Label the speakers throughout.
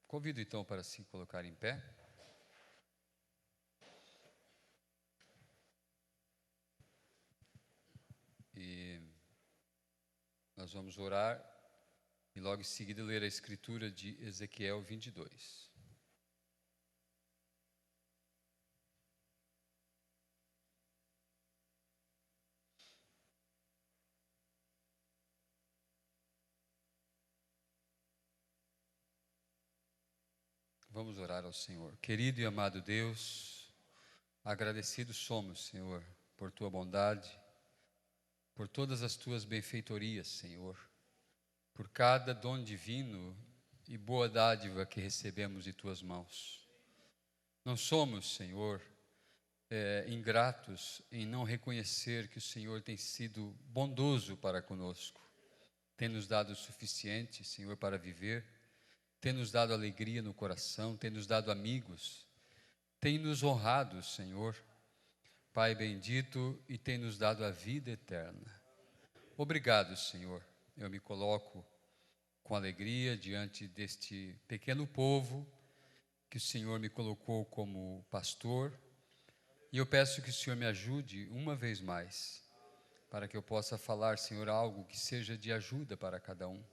Speaker 1: Convido então para se colocar em pé. E nós vamos orar e logo em seguida ler a escritura de Ezequiel 22. Vamos orar ao Senhor. Querido e amado Deus, agradecidos somos, Senhor, por Tua bondade, por todas as Tuas benfeitorias, Senhor, por cada dom divino e boa dádiva que recebemos de Tuas mãos. Não somos, Senhor, ingratos em não reconhecer que o Senhor tem sido bondoso para conosco, tem nos dado o suficiente, Senhor, para viver, tem nos dado alegria no coração, tem nos dado amigos, tem nos honrado, Senhor, Pai bendito, e tem nos dado a vida eterna. Obrigado, Senhor. Eu me coloco com alegria diante deste pequeno povo que o Senhor me colocou como pastor, e eu peço que o Senhor me ajude uma vez mais, para que eu possa falar, Senhor, algo que seja de ajuda para cada um.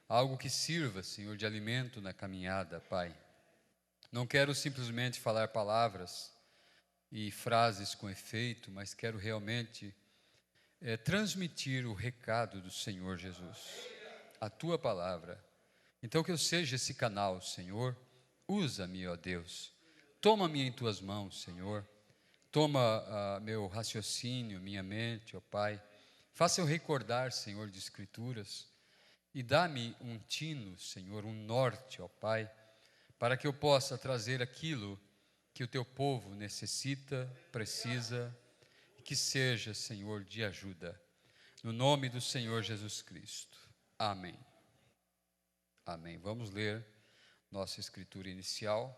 Speaker 1: Algo que sirva, Senhor, de alimento na caminhada, Pai. Não quero simplesmente falar palavras e frases com efeito, mas quero realmente transmitir o recado do Senhor Jesus, a Tua palavra. Então que eu seja esse canal, Senhor. Usa-me, ó Deus. Toma-me em Tuas mãos, Senhor. Toma meu raciocínio, minha mente, ó Pai. Faça eu recordar, Senhor, de Escrituras. E dá-me um tino, Senhor, um norte, ó Pai, para que eu possa trazer aquilo que o Teu povo necessita, precisa, e que seja, Senhor, de ajuda. No nome do Senhor Jesus Cristo. Amém. Amém. Vamos ler nossa escritura inicial.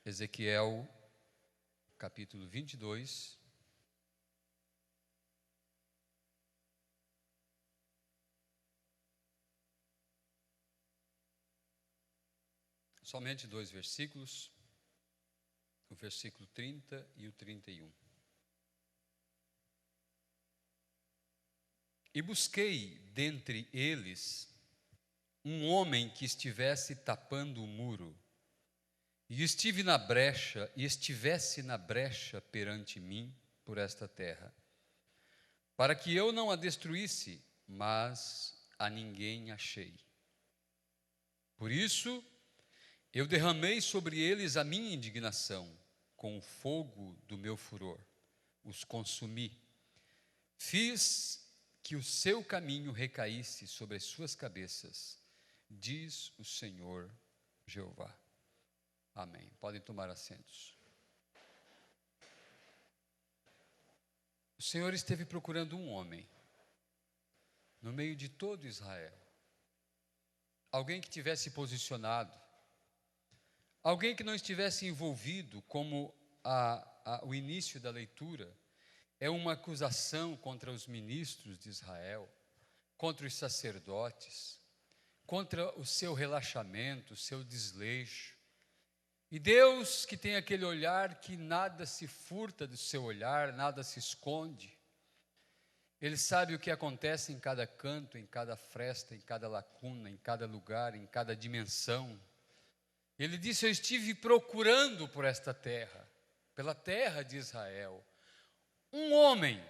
Speaker 1: Ezequiel, capítulo 22. Somente 2 versículos, o versículo 30 e o 31. E busquei dentre eles um homem que estivesse tapando o muro, e estivesse na brecha perante mim por esta terra, para que eu não a destruísse, mas a ninguém achei. Por isso, eu derramei sobre eles a minha indignação, com o fogo do meu furor, os consumi. Fiz que o seu caminho recaísse sobre as suas cabeças, diz o Senhor Jeová. Amém. Podem tomar assentos. O Senhor esteve procurando um homem, no meio de todo Israel, alguém que tivesse posicionado, alguém que não estivesse envolvido, como o início da leitura é uma acusação contra os ministros de Israel, contra os sacerdotes, contra o seu relaxamento, o seu desleixo. E Deus, que tem aquele olhar que nada se furta do seu olhar, nada se esconde, Ele sabe o que acontece em cada canto, em cada fresta, em cada lacuna, em cada lugar, em cada dimensão. Ele disse: eu estive procurando por esta terra, pela terra de Israel, um homem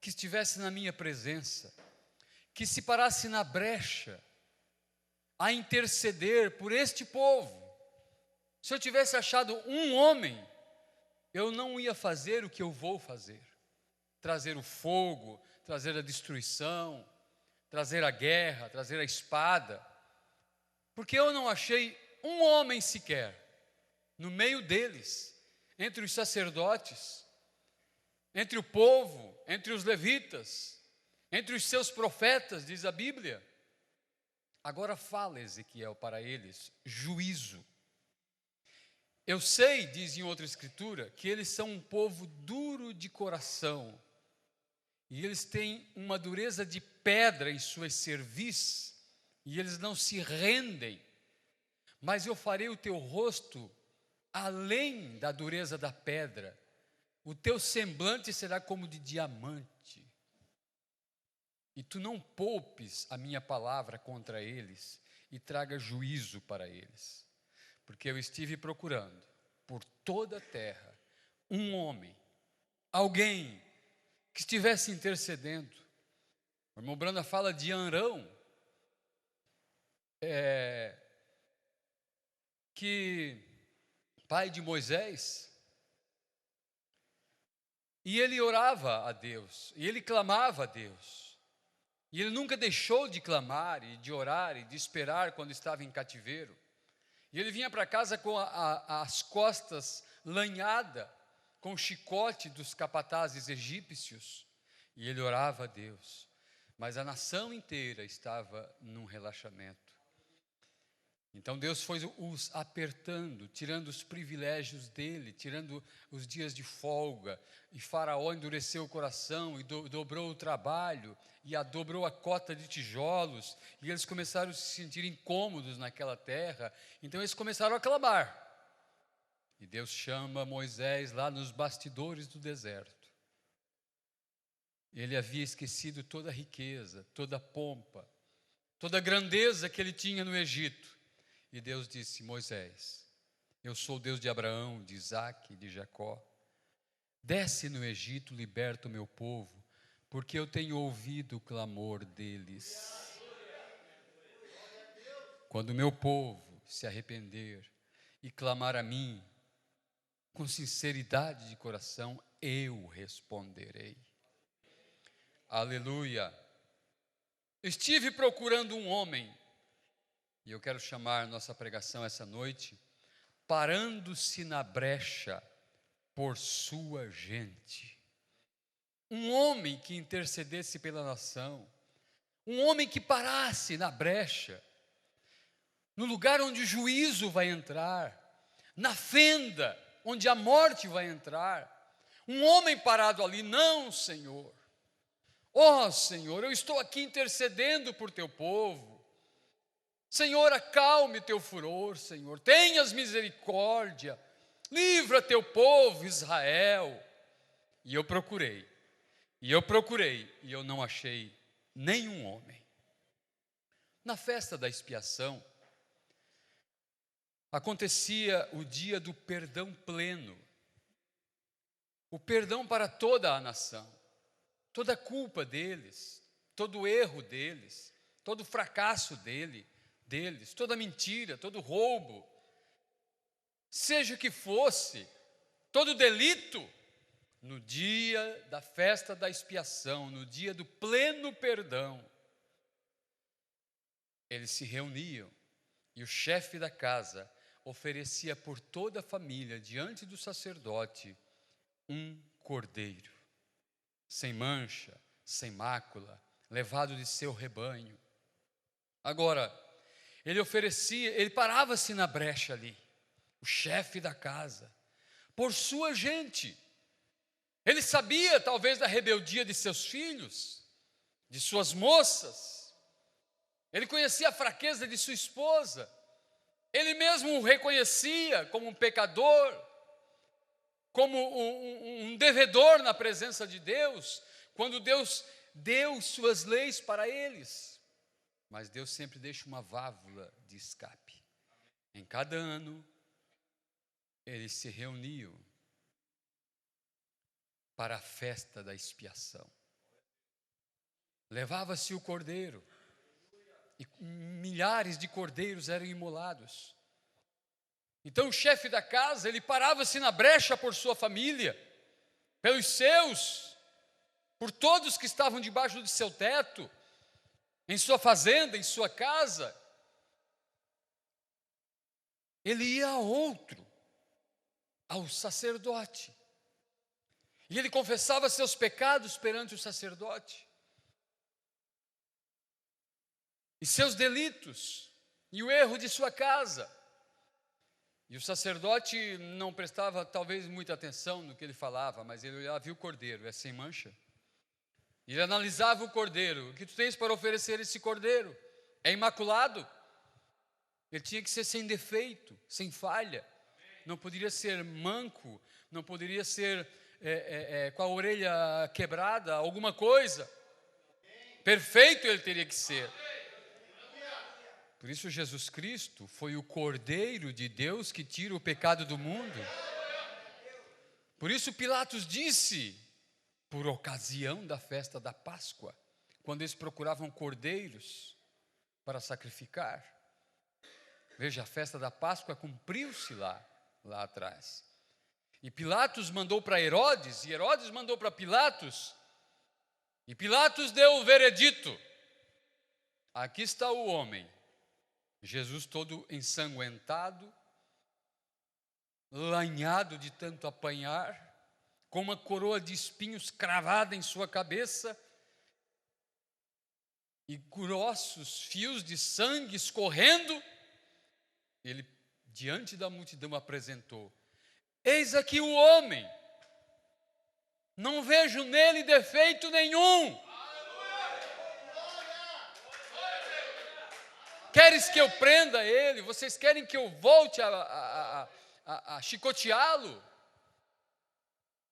Speaker 1: que estivesse na minha presença, que se parasse na brecha, a interceder por este povo. Se eu tivesse achado um homem, eu não ia fazer o que eu vou fazer. Trazer o fogo, trazer a destruição, trazer a guerra, trazer a espada. Porque eu não achei um homem sequer, no meio deles, entre os sacerdotes, entre o povo, entre os levitas, entre os seus profetas, diz a Bíblia. Agora fala Ezequiel para eles, juízo. Eu sei, diz em outra escritura, que eles são um povo duro de coração, e eles têm uma dureza de pedra em suas cerviz, e eles não se rendem mas eu farei o teu rosto além da dureza da pedra, o teu semblante será como de diamante, e tu não poupes a minha palavra contra eles, e traga juízo para eles, porque eu estive procurando por toda a terra um homem, alguém que estivesse intercedendo. O irmão Branda fala de Arão, que pai de Moisés, e ele orava a Deus, e ele clamava a Deus, e ele nunca deixou de clamar, e de orar, e de esperar quando estava em cativeiro, e ele vinha para casa com as costas lanhadas, com o chicote dos capatazes egípcios, e ele orava a Deus, mas a nação inteira estava num relaxamento. Então Deus foi os apertando, tirando os privilégios dele, tirando os dias de folga, e Faraó endureceu o coração e dobrou o trabalho, e dobrou a cota de tijolos, e eles começaram a se sentir incômodos naquela terra, então eles começaram a clamar. E Deus chama Moisés lá nos bastidores do deserto. Ele havia esquecido toda a riqueza, toda a pompa, toda a grandeza que ele tinha no Egito. E Deus disse: Moisés, eu sou o Deus de Abraão, de Isaque e de Jacó. Desce no Egito, liberta o meu povo, porque eu tenho ouvido o clamor deles. Quando o meu povo se arrepender e clamar a mim, com sinceridade de coração, eu responderei. Aleluia. Estive procurando um homem, e eu quero chamar nossa pregação essa noite, parando-se na brecha por sua gente. Um homem que intercedesse pela nação, um homem que parasse na brecha, no lugar onde o juízo vai entrar, na fenda onde a morte vai entrar. Um homem parado ali, não, Senhor. Ó Senhor, eu estou aqui intercedendo por teu povo. Senhor, acalme teu furor, Senhor, tenhas misericórdia, livra teu povo Israel. E eu procurei, e eu não achei nenhum homem. Na festa da expiação, acontecia o dia do perdão pleno, o perdão para toda a nação, toda a culpa deles, todo o erro deles, todo o fracasso deles, toda mentira, todo roubo, seja o que fosse, todo delito, no dia da festa da expiação, no dia do pleno perdão, eles se reuniam e o chefe da casa oferecia por toda a família diante do sacerdote um cordeiro, sem mancha, sem mácula, levado de seu rebanho. Agora, ele parava-se na brecha ali, o chefe da casa, por sua gente. Ele sabia talvez da rebeldia de seus filhos, de suas moças, ele conhecia a fraqueza de sua esposa, ele mesmo o reconhecia como um pecador, como um devedor na presença de Deus, quando Deus deu suas leis para eles. Mas Deus sempre deixa uma válvula de escape. Em cada ano, eles se reuniam para a festa da expiação. Levava-se o cordeiro, e milhares de cordeiros eram imolados. Então o chefe da casa, ele parava-se na brecha por sua família, pelos seus, por todos que estavam debaixo de seu teto, em sua fazenda, em sua casa. Ele ia a outro, ao sacerdote, e ele confessava seus pecados perante o sacerdote, e seus delitos, e o erro de sua casa. E o sacerdote não prestava talvez muita atenção no que ele falava, mas ele olhava, viu o cordeiro, é sem mancha? Ele analisava o cordeiro: o que tu tens para oferecer esse cordeiro? É imaculado? Ele tinha que ser sem defeito, sem falha. Não poderia ser manco, não poderia ser com a orelha quebrada, alguma coisa. Perfeito ele teria que ser. Por isso Jesus Cristo foi o Cordeiro de Deus que tira o pecado do mundo. Por isso Pilatos disse, por ocasião da festa da Páscoa, quando eles procuravam cordeiros para sacrificar. Veja, a festa da Páscoa cumpriu-se lá atrás. E Pilatos mandou para Herodes, e Herodes mandou para Pilatos, e Pilatos deu o veredito. Aqui está o homem, Jesus todo ensanguentado, lanhado de tanto apanhar, com uma coroa de espinhos cravada em sua cabeça, e grossos fios de sangue escorrendo. Ele, diante da multidão, apresentou: eis aqui o homem, não vejo nele defeito nenhum. Queres que eu prenda ele? Vocês querem que eu volte a chicoteá-lo?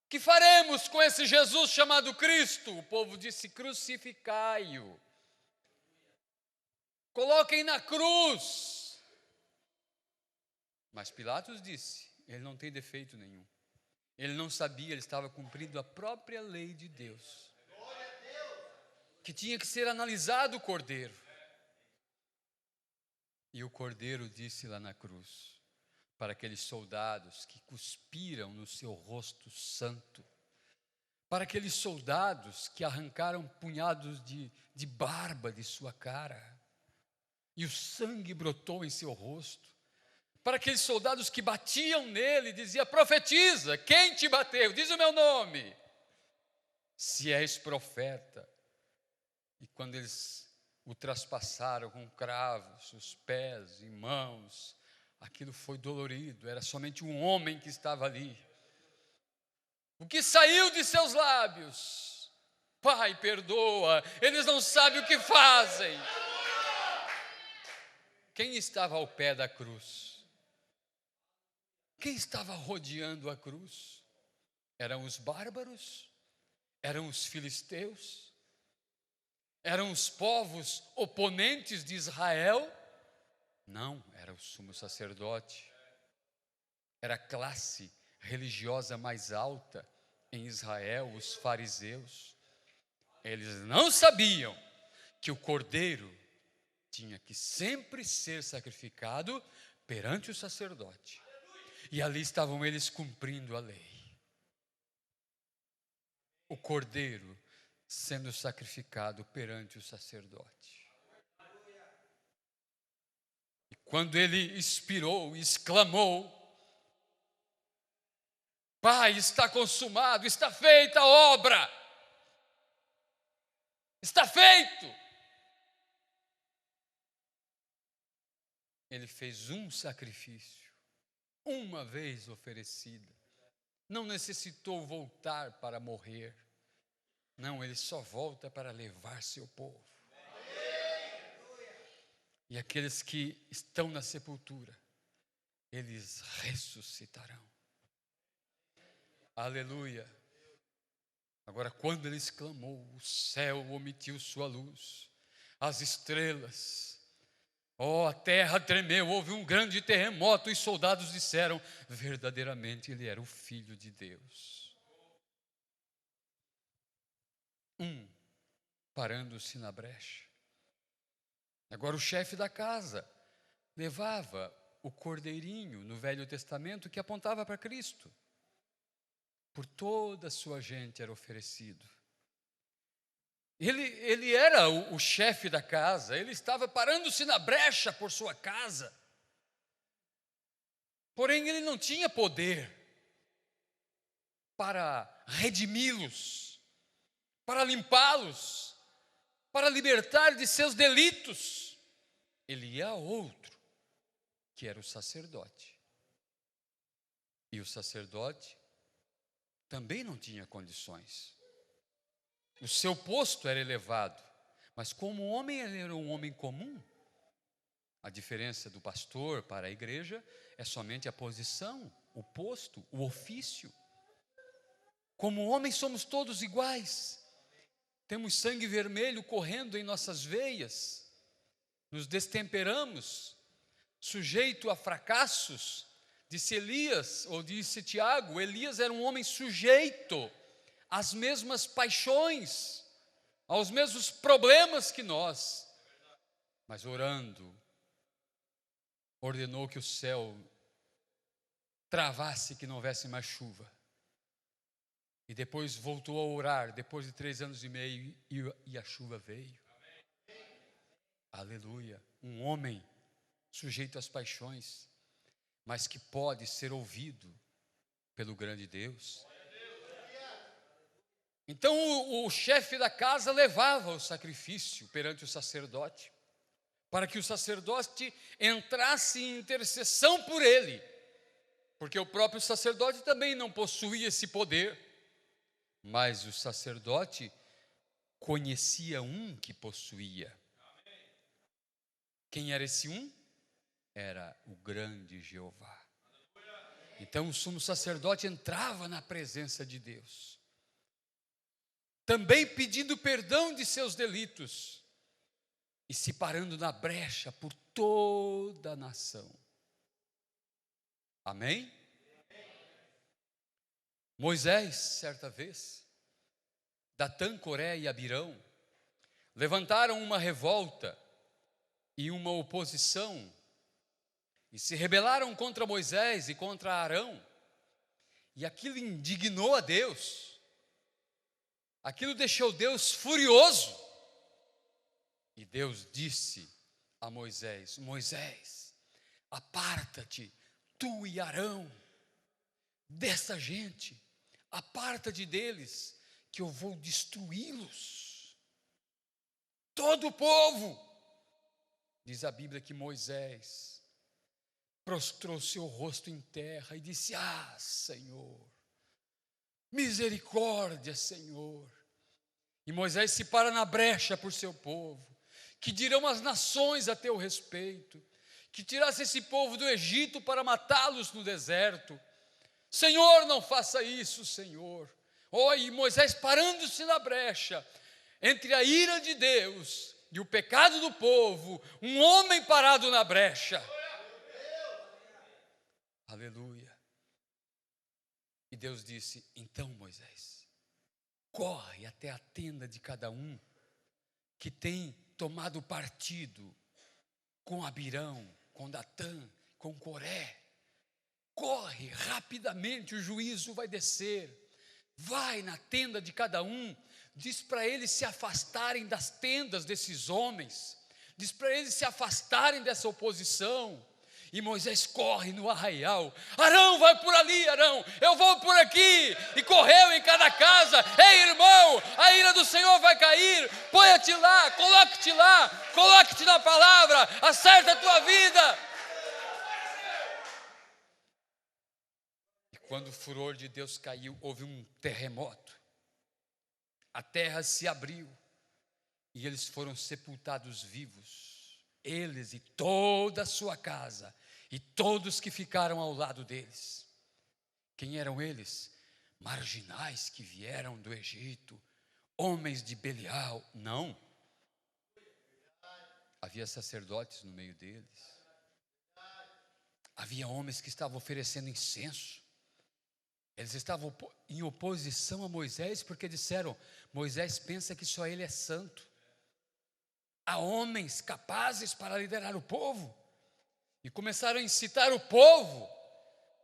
Speaker 1: Que faremos com esse Jesus chamado Cristo? O povo disse: crucificai-o. Coloquem na cruz. Mas Pilatos disse: ele não tem defeito nenhum. Ele não sabia, ele estava cumprindo a própria lei de Deus. Que tinha que ser analisado o cordeiro. E o cordeiro disse lá na cruz, para aqueles soldados que cuspiram no seu rosto santo, para aqueles soldados que arrancaram punhados de barba de sua cara, e o sangue brotou em seu rosto, para aqueles soldados que batiam nele, dizia: profetiza, quem te bateu? Diz o meu nome, se és profeta. E quando eles o traspassaram com cravos, os pés e mãos, aquilo foi dolorido, era somente um homem que estava ali. O que saiu de seus lábios: Pai, perdoa, eles não sabem o que fazem. Quem estava ao pé da cruz? Quem estava rodeando a cruz? Eram os bárbaros? Eram os filisteus? Eram os povos oponentes de Israel? Não, era o sumo sacerdote. Era a classe religiosa mais alta em Israel, os fariseus. Eles não sabiam que o cordeiro tinha que sempre ser sacrificado perante o sacerdote. E ali estavam eles cumprindo a lei. O cordeiro sendo sacrificado perante o sacerdote. E quando ele expirou, exclamou: Pai, está consumado, está feita a obra, está feito. Ele fez um sacrifício, uma vez oferecida, não necessitou voltar para morrer. Não, ele só volta para levar seu povo. E aqueles que estão na sepultura, eles ressuscitarão. Aleluia. Agora, quando ele exclamou, o céu omitiu sua luz, as estrelas, a terra tremeu, houve um grande terremoto, e os soldados disseram: verdadeiramente ele era o Filho de Deus. Parando-se na brecha. Agora o chefe da casa levava o cordeirinho no Velho Testamento que apontava para Cristo. Por toda a sua gente era oferecido. Ele era o chefe da casa, ele estava parando-se na brecha por sua casa. Porém, ele não tinha poder para redimi-los, para limpá-los, para libertar de seus delitos. Ele ia a outro, que era o sacerdote. E o sacerdote também não tinha condições. O seu posto era elevado, mas como homem, ele era um homem comum. A diferença do pastor para a igreja é somente a posição, o posto, o ofício. Como homens somos todos iguais. Temos sangue vermelho correndo em nossas veias. Nos destemperamos, sujeito a fracassos. Disse Elias, ou disse Tiago, Elias era um homem sujeito às mesmas paixões, aos mesmos problemas que nós. Mas orando, ordenou que o céu travasse, que não houvesse mais chuva. E depois voltou a orar, depois de 3 anos e meio, e a chuva veio. Amém. Aleluia. Um homem sujeito às paixões, mas que pode ser ouvido pelo grande Deus. Então o chefe da casa levava o sacrifício perante o sacerdote, para que o sacerdote entrasse em intercessão por ele, porque o próprio sacerdote também não possuía esse poder, mas o sacerdote conhecia um que possuía. Quem era esse um? Era o grande Jeová. Então o sumo sacerdote entrava na presença de Deus, também pedindo perdão de seus delitos e se parando na brecha por toda a nação. Amém? Moisés, certa vez, Datã, Coré e Abirão levantaram uma revolta e uma oposição e se rebelaram contra Moisés e contra Arão, e aquilo indignou a Deus, aquilo deixou Deus furioso, e Deus disse a Moisés: Moisés, aparta-te, tu e Arão, dessa gente, aparta-te deles, que eu vou destruí-los, todo o povo. Diz a Bíblia que Moisés prostrou seu rosto em terra e disse: ah, Senhor, misericórdia, Senhor. E Moisés se para na brecha por seu povo. Que dirão as nações a teu respeito? Que tirasse esse povo do Egito para matá-los no deserto. Senhor, não faça isso, Senhor. E Moisés parando-se na brecha, entre a ira de Deus e o pecado do povo, um homem parado na brecha. Aleluia. E Deus disse: então, Moisés, corre até a tenda de cada um que tem tomado partido com Abirão, com Datã, com Coré. Corre rapidamente, o juízo vai descer. Vai na tenda de cada um, diz para eles se afastarem das tendas desses homens, diz para eles se afastarem dessa oposição. E Moisés corre no arraial. Arão, vai por ali, Arão, eu vou por aqui. E correu em cada casa. Ei, irmão, a ira do Senhor vai cair. Põe-te lá, coloque-te na palavra, acerta a tua vida. E quando o furor de Deus caiu, houve um terremoto. A terra se abriu e eles foram sepultados vivos. Eles e toda a sua casa, e todos que ficaram ao lado deles. Quem eram eles? Marginais que vieram do Egito, homens de Belial? Não. Havia sacerdotes no meio deles. Havia homens que estavam oferecendo incenso. Eles estavam em oposição a Moisés, porque disseram: Moisés pensa que só ele é santo. Há homens capazes para liderar o povo. E começaram a incitar o povo.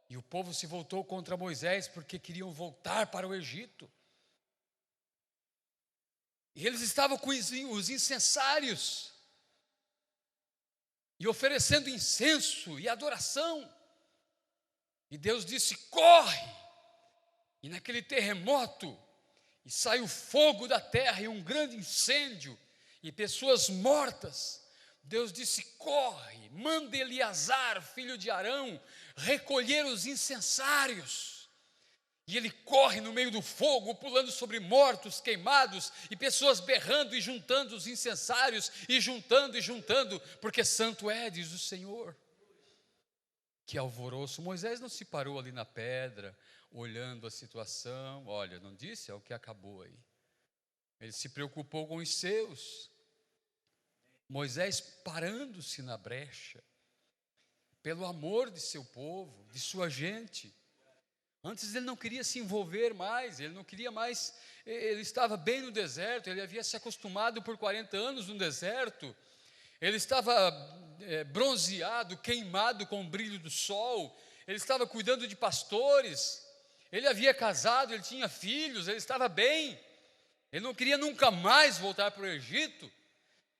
Speaker 1: E o povo se voltou contra Moisés porque queriam voltar para o Egito. E eles estavam com os incensários e oferecendo incenso e adoração. E Deus disse: corre! E naquele terremoto, e saiu fogo da terra e um grande incêndio, e pessoas mortas. Deus disse: corre, manda Eleazar, filho de Arão, recolher os incensários. E ele corre no meio do fogo, pulando sobre mortos, queimados, e pessoas berrando e juntando os incensários, e juntando, porque santo é, diz o Senhor. Que alvoroço! Moisés não se parou ali na pedra, olhando a situação. Olha, não disse? É o que acabou aí. Ele se preocupou com os seus. Moisés parando-se na brecha, pelo amor de seu povo, de sua gente. Antes ele não queria se envolver mais, ele não queria mais, ele estava bem no deserto, ele havia se acostumado por 40 anos no deserto, ele estava bronzeado, queimado com o brilho do sol, ele estava cuidando de pastores, ele havia casado, ele tinha filhos, ele estava bem, ele não queria nunca mais voltar para o Egito.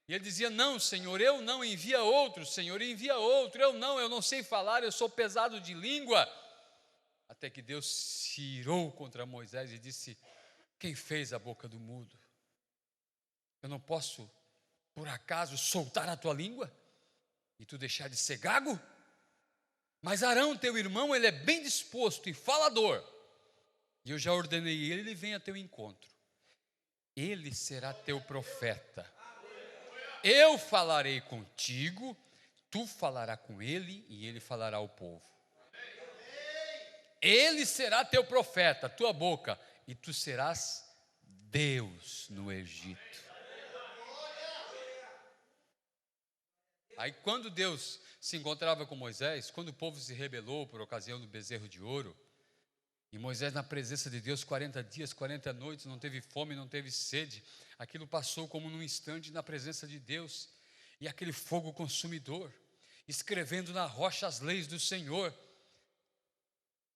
Speaker 1: E ele dizia: não, Senhor, eu não, envia outro, Senhor, envia outro, eu não sei falar, eu sou pesado de língua. Até que Deus se irou contra Moisés e disse: quem fez a boca do mudo? Eu não posso, por acaso, soltar a tua língua e tu deixar de ser gago? Mas Arão, teu irmão, ele é bem disposto e falador, e eu já ordenei ele vem a teu encontro. Ele será teu profeta. Eu falarei contigo, tu falarás com ele e ele falará ao povo. Ele será teu profeta, tua boca, e tu serás Deus no Egito. Aí quando Deus se encontrava com Moisés, quando o povo se rebelou por ocasião do bezerro de ouro, e Moisés na presença de Deus 40 dias, 40 noites, não teve fome, não teve sede, aquilo passou como num instante na presença de Deus, e aquele fogo consumidor, escrevendo na rocha as leis do Senhor.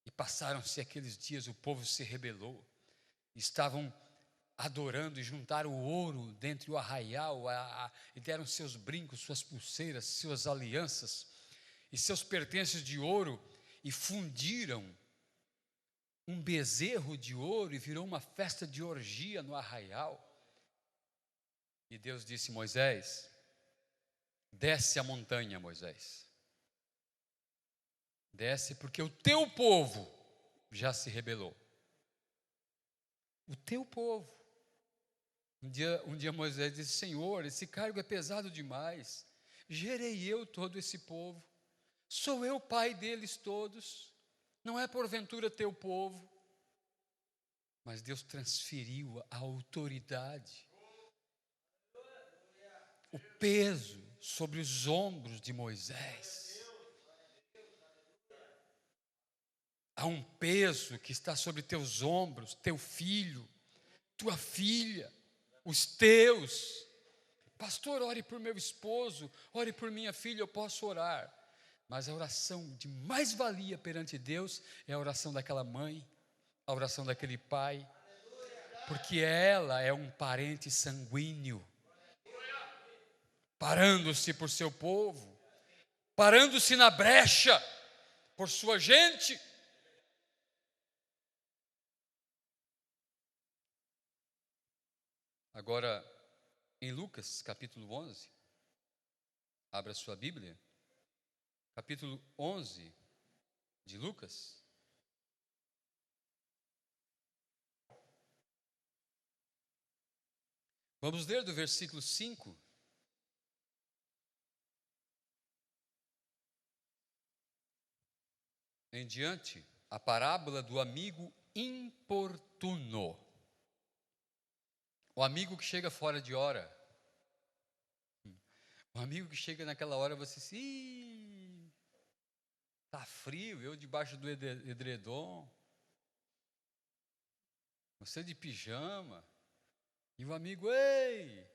Speaker 1: E passaram-se aqueles dias, o povo se rebelou, estavam adorando e juntaram o ouro dentre o arraial, e deram seus brincos, suas pulseiras, suas alianças, e seus pertences de ouro, e fundiram um bezerro de ouro, e virou uma festa de orgia no arraial. E Deus disse: Moisés, desce a montanha, Moisés. Desce, porque o teu povo já se rebelou. O teu povo. Um dia Moisés disse: Senhor, esse cargo é pesado demais. Gerei eu todo esse povo. Sou eu pai deles todos. Não é porventura teu povo. Mas Deus transferiu a autoridade, o peso sobre os ombros de Moisés. Há um peso que está sobre teus ombros, teu filho, tua filha, os teus. Pastor, ore por meu esposo, ore por minha filha, eu posso orar. Mas a oração de mais valia perante Deus é a oração daquela mãe, a oração daquele pai, porque ela é um parente sanguíneo, parando-se por seu povo, parando-se na brecha por sua gente. Agora, em Lucas, capítulo 11, abra sua Bíblia, capítulo 11 de Lucas. Vamos ler do versículo 5. Em diante, a parábola do amigo importuno. O amigo que chega fora de hora. O amigo que chega naquela hora, você diz: está frio, eu debaixo do edredom. Você de pijama. E o amigo: ei!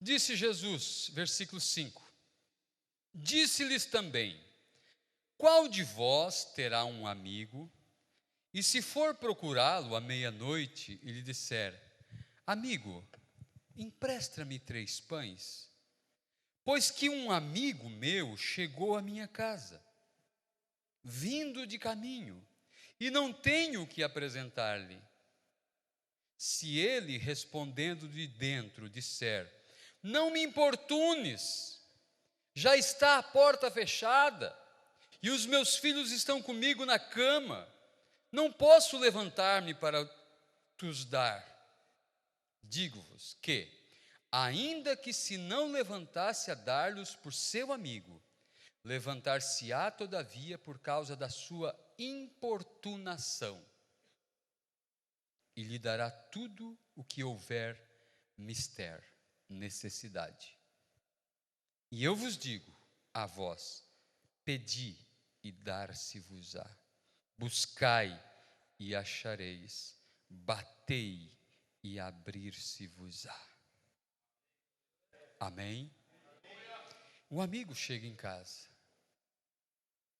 Speaker 1: Disse Jesus, versículo 5. Disse-lhes também: qual de vós terá um amigo, e se for procurá-lo à meia-noite e lhe disser: amigo, empresta-me 3 pães, pois que um amigo meu chegou à minha casa, vindo de caminho, e não tenho o que apresentar-lhe. Se ele, respondendo de dentro, disser: não me importunes, já está a porta fechada, e os meus filhos estão comigo na cama, não posso levantar-me para tos dar. Digo-vos que, ainda que se não levantasse a dar-lhes por seu amigo, levantar-se-á todavia por causa da sua importunação, e lhe dará tudo o que houver mister, necessidade. E eu vos digo a vós: pedi e dar-se-vos-á, buscai e achareis, batei e abrir-se-vos-á. Amém? O amigo chega em casa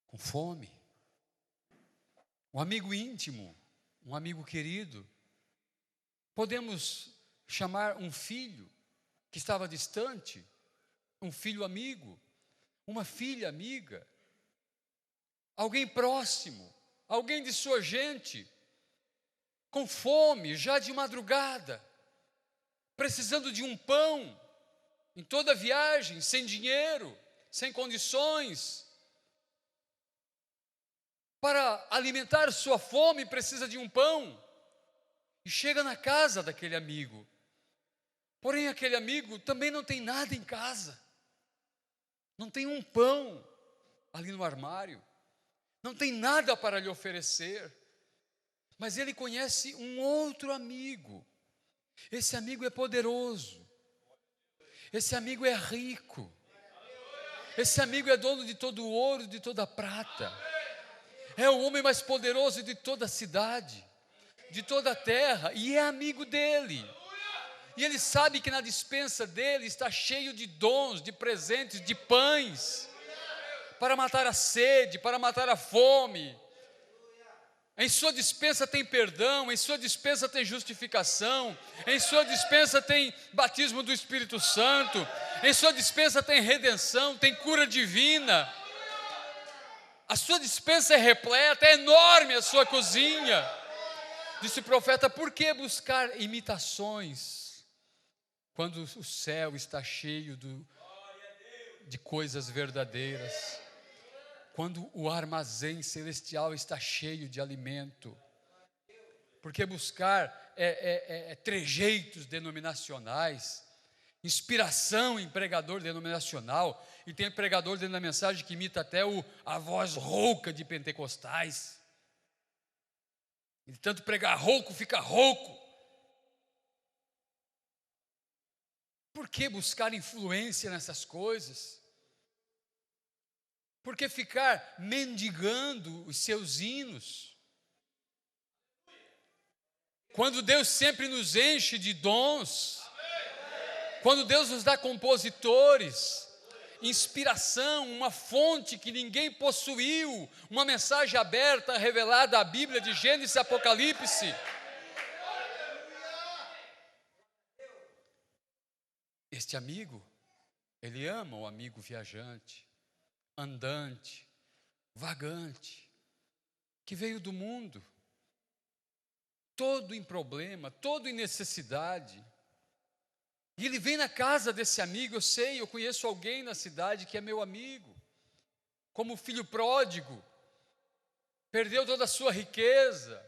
Speaker 1: com fome. Um amigo íntimo, um amigo querido. Podemos chamar um filho que estava distante, um filho amigo, uma filha amiga, alguém próximo, alguém de sua gente, com fome, já de madrugada, precisando de um pão, em toda viagem, sem dinheiro, sem condições. Para alimentar sua fome, precisa de um pão. E chega na casa daquele amigo. Porém, aquele amigo também não tem nada em casa. Não tem um pão ali no armário. Não tem nada para lhe oferecer. Mas ele conhece um outro amigo. Esse amigo é poderoso. Esse amigo é rico. Esse amigo é dono de todo o ouro, de toda a prata. É o homem mais poderoso de toda a cidade, de toda a terra, e é amigo dele. E ele sabe que na despensa dele está cheio de dons, de presentes, de pães, para matar a sede, para matar a fome. Em sua despensa tem perdão, em sua despensa tem justificação, em sua despensa tem batismo do Espírito Santo, em sua despensa tem redenção, tem cura divina. A sua despensa é repleta, é enorme a sua cozinha. Disse o profeta: por que buscar imitações, quando o céu está cheio de coisas verdadeiras? Quando o armazém celestial está cheio de alimento? Por que buscar trejeitos denominacionais, inspiração em pregador denominacional? E tem pregador dentro da mensagem que imita até a voz rouca de pentecostais. E de tanto pregar rouco, fica rouco. Por que buscar influência nessas coisas? Por que ficar mendigando os seus hinos? Quando Deus sempre nos enche de dons, quando Deus nos dá compositores, inspiração, uma fonte que ninguém possuiu, uma mensagem aberta, revelada, a Bíblia de Gênesis e Apocalipse. Este amigo, ele ama o amigo viajante, andante, vagante, que veio do mundo, todo em problema, todo em necessidade. E ele vem na casa desse amigo. Eu conheço alguém na cidade que é meu amigo, como filho pródigo, perdeu toda a sua riqueza,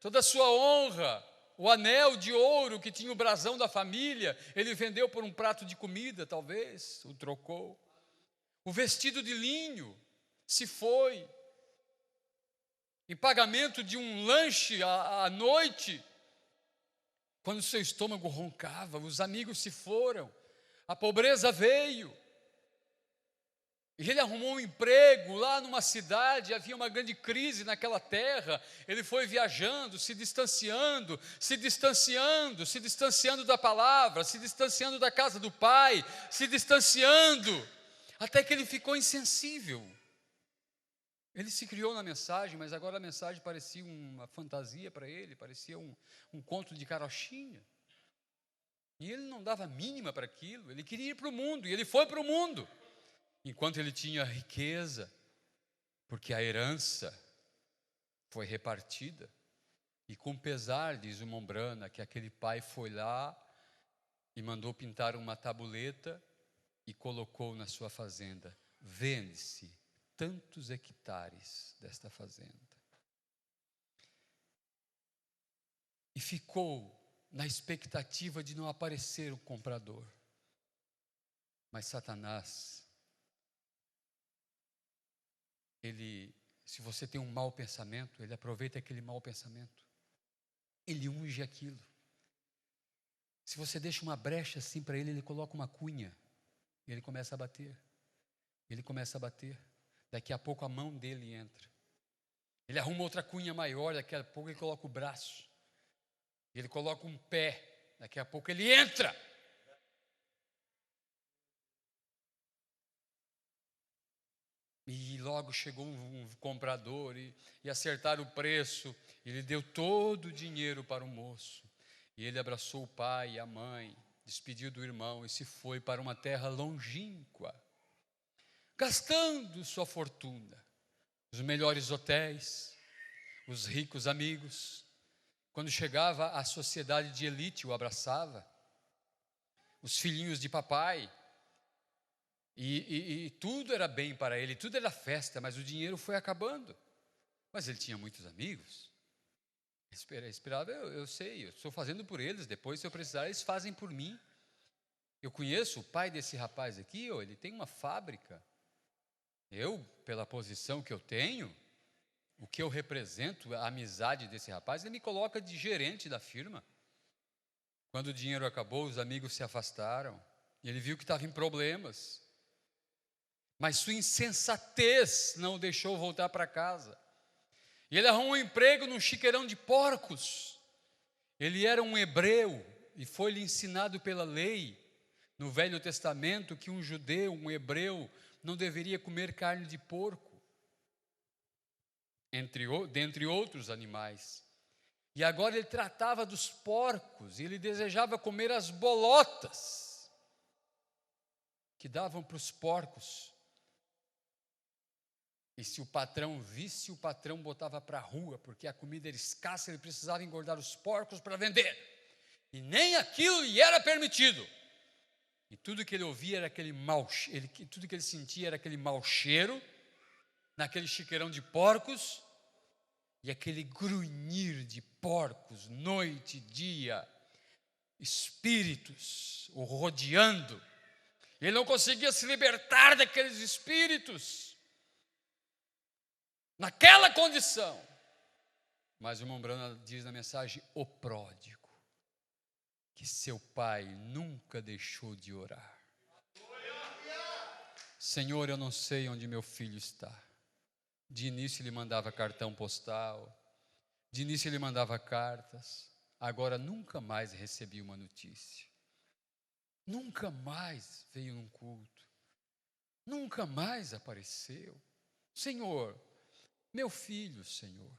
Speaker 1: toda a sua honra, o anel de ouro que tinha o brasão da família, ele vendeu por um prato de comida, talvez, o trocou. O vestido de linho se foi, em pagamento de um lanche à noite, quando seu estômago roncava. Os amigos se foram, a pobreza veio, e ele arrumou um emprego lá numa cidade, havia uma grande crise naquela terra. Ele foi viajando, se distanciando da palavra, se distanciando da casa do pai, se distanciando, até que ele ficou insensível. Ele se criou na mensagem, mas agora a mensagem parecia uma fantasia para ele, parecia um conto de carochinha. E ele não dava mínima para aquilo, ele queria ir para o mundo, e ele foi para o mundo. Enquanto ele tinha riqueza, porque a herança foi repartida, e com pesar, diz o Mombrana, que aquele pai foi lá e mandou pintar uma tabuleta e colocou na sua fazenda: vende-se tantos hectares desta fazenda. e ficou na expectativa de não aparecer o comprador. Mas Satanás, se você tem um mau pensamento, ele aproveita aquele mau pensamento, ele unge aquilo. Se você deixa uma brecha assim para ele, ele coloca uma cunha, e ele começa a bater, daqui a pouco a mão dele entra, ele arruma outra cunha maior, daqui a pouco ele coloca o braço, ele coloca um pé, daqui a pouco ele entra. E logo chegou um comprador e acertaram o preço. Ele deu todo o dinheiro para o moço. E ele abraçou o pai e a mãe, despediu do irmão e se foi para uma terra longínqua, gastando sua fortuna. Os melhores hotéis, os ricos amigos. Quando chegava a sociedade de elite, o abraçava. Os filhinhos de papai. E tudo era bem para ele, tudo era festa, mas o dinheiro foi acabando. Mas ele tinha muitos amigos. Esperava, eu sei, eu estou fazendo por eles, depois se eu precisar, eles fazem por mim. Eu conheço o pai desse rapaz aqui, ele tem uma fábrica. Eu, pela posição que eu tenho, o que eu represento, a amizade desse rapaz, ele me coloca de gerente da firma. Quando o dinheiro acabou, os amigos se afastaram, e ele viu que estava em problemas. Mas sua insensatez não o deixou voltar para casa. E ele arrumou um emprego num chiqueirão de porcos. Ele era um hebreu e foi-lhe ensinado pela lei, no Velho Testamento, que um judeu, um hebreu, não deveria comer carne de porco, dentre outros animais. E agora ele tratava dos porcos, e ele desejava comer as bolotas que davam para os porcos. E se o patrão visse, o patrão botava para a rua, porque a comida era escassa, ele precisava engordar os porcos para vender. E nem aquilo lhe era permitido. E tudo que ele ouvia era aquele tudo que ele sentia era aquele mau cheiro, naquele chiqueirão de porcos, e aquele grunhir de porcos, noite e dia, espíritos o rodeando. Ele não conseguia se libertar daqueles espíritos. Naquela condição. Mas o irmão Branham diz na mensagem, o pródigo, que seu pai nunca deixou de orar. Senhor, eu não sei onde meu filho está. De início ele mandava cartão postal, de início ele mandava cartas, agora nunca mais recebi uma notícia. Nunca mais veio num culto. Nunca mais apareceu. Senhor, meu filho, Senhor.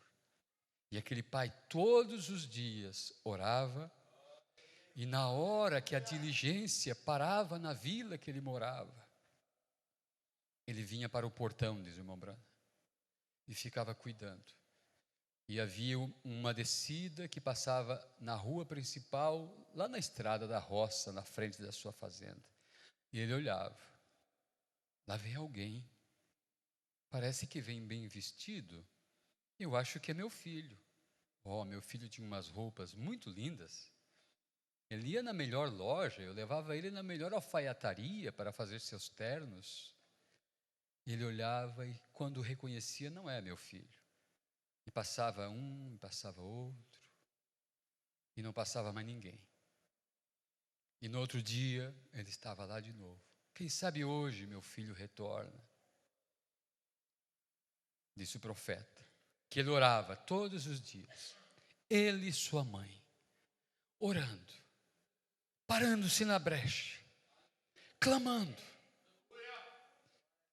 Speaker 1: E aquele pai todos os dias orava, e na hora que a diligência parava na vila que ele morava, ele vinha para o portão, diz o irmão Branham, e ficava cuidando. E havia uma descida que passava na rua principal, lá na estrada da roça, na frente da sua fazenda. E ele olhava, lá vem alguém. Parece que vem bem vestido. Eu acho que é meu filho. Meu filho tinha umas roupas muito lindas. Ele ia na melhor loja, eu levava ele na melhor alfaiataria para fazer seus ternos. Ele olhava e quando reconhecia, não é meu filho. E passava um, e passava outro. E não passava mais ninguém. E no outro dia, ele estava lá de novo. Quem sabe hoje meu filho retorna. Disse o profeta, que ele orava todos os dias, ele e sua mãe, orando, parando-se na brecha, clamando,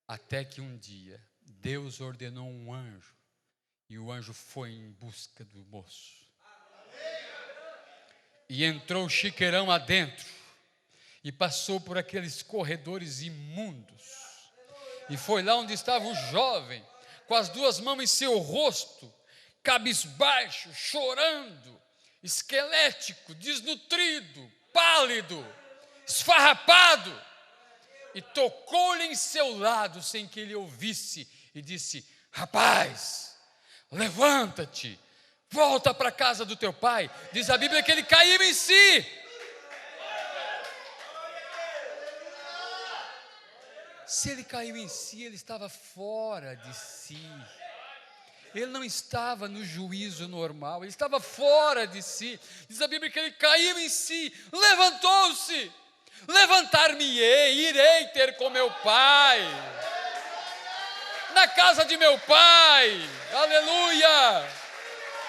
Speaker 1: até que um dia, Deus ordenou um anjo, e o anjo foi em busca do moço, e entrou o chiqueirão adentro, e passou por aqueles corredores imundos, e foi lá onde estava o jovem, com as duas mãos em seu rosto, cabisbaixo, chorando, esquelético, desnutrido, pálido, esfarrapado, e tocou-lhe em seu lado sem que ele ouvisse, e disse, rapaz, levanta-te, Volta para a casa do teu pai. Diz a Bíblia que ele caiu em si. Se ele caiu em si, ele estava fora de si. Ele não estava no juízo normal, ele estava fora de si. Diz a Bíblia que ele caiu em si, levantou-se. Levantar-me-ei, irei ter com meu pai, na casa de meu pai, aleluia.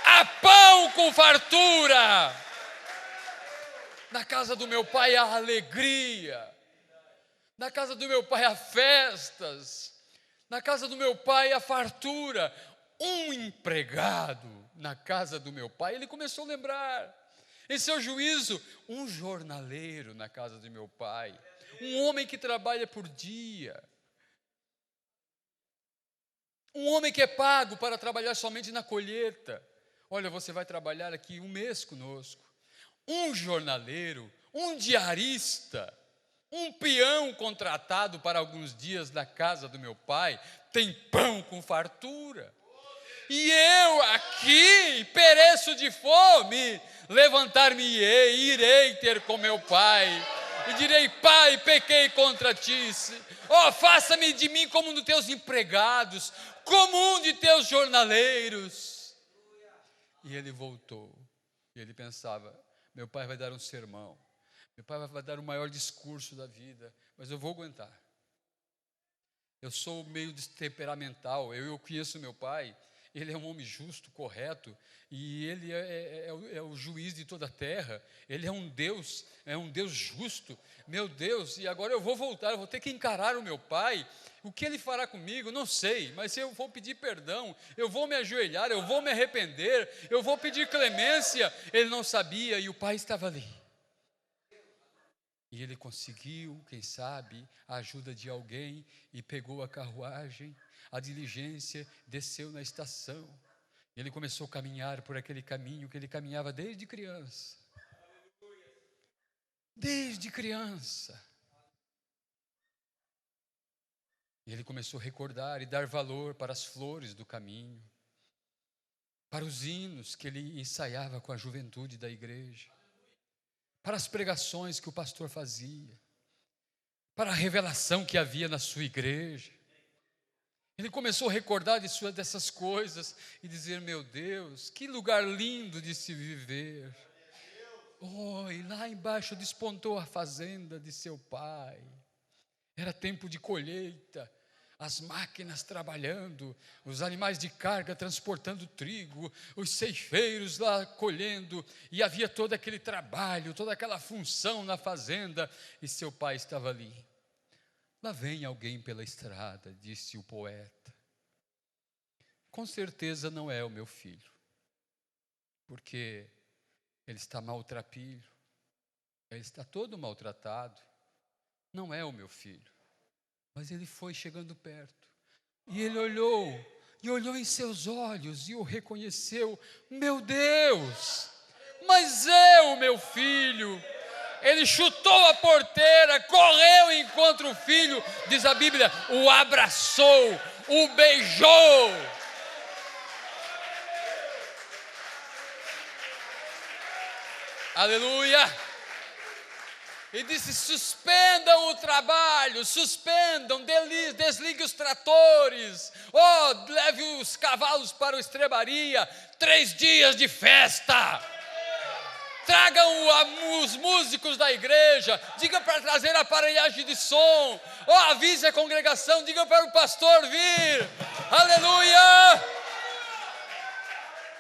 Speaker 1: Há pão com fartura, na casa do meu pai há alegria, na casa do meu pai há festas, na casa do meu pai há fartura. Um empregado na casa do meu pai, ele começou a lembrar, em seu juízo, um jornaleiro na casa de meu pai, um homem que trabalha por dia, um homem que é pago para trabalhar somente na colheita. Olha, você vai trabalhar aqui um mês conosco. Um jornaleiro, um diarista, um peão contratado para alguns dias na casa do meu pai, tem pão com fartura. E eu aqui pereço de fome. Levantar-me-ei, irei ter com meu pai, e direi: pai, pequei contra ti. Faça-me de mim como um dos teus empregados, como um de teus jornaleiros. E ele voltou, e ele pensava: meu pai vai dar um sermão, meu pai vai dar o maior discurso da vida, mas eu vou aguentar. Eu sou meio destemperamental, eu conheço meu pai. Ele é um homem justo, correto, e ele é o juiz de toda a terra. Ele é um Deus justo. Meu Deus, e agora eu vou voltar, eu vou ter que encarar o meu pai. O que ele fará comigo? Não sei, mas eu vou pedir perdão, eu vou me ajoelhar, eu vou me arrepender, eu vou pedir clemência. Ele não sabia, e o pai estava ali. E ele conseguiu, quem sabe, a ajuda de alguém, e pegou a carruagem, a diligência, desceu na estação. Ele começou a caminhar por aquele caminho que ele caminhava desde criança. Desde criança. E ele começou a recordar e dar valor para as flores do caminho, para os hinos que ele ensaiava com a juventude da igreja, para as pregações que o pastor fazia, para a revelação que havia na sua igreja. Ele começou a recordar dessas coisas e dizer: meu Deus, que lugar lindo de se viver. E lá embaixo despontou a fazenda de seu pai. Era tempo de colheita, as máquinas trabalhando, os animais de carga transportando trigo, os ceifeiros lá colhendo, e havia todo aquele trabalho, toda aquela função na fazenda, e seu pai estava ali. Lá vem alguém pela estrada, disse o poeta. Com certeza não é o meu filho, porque ele está maltrapilho, ele está todo maltratado. Não é o meu filho. Mas ele foi chegando perto, e ele olhou em seus olhos, e o reconheceu. Meu Deus, mas é o meu filho. Ele chutou a porteira, correu e encontra o filho, diz a Bíblia, o abraçou, o beijou. Aleluia. E disse: suspendam o trabalho, desliguem os tratores, leve os cavalos para a estrebaria, 3 dias de festa. Tragam os músicos da igreja, diga para trazer a aparelhagem de som, avise a congregação, diga para o pastor vir, aleluia.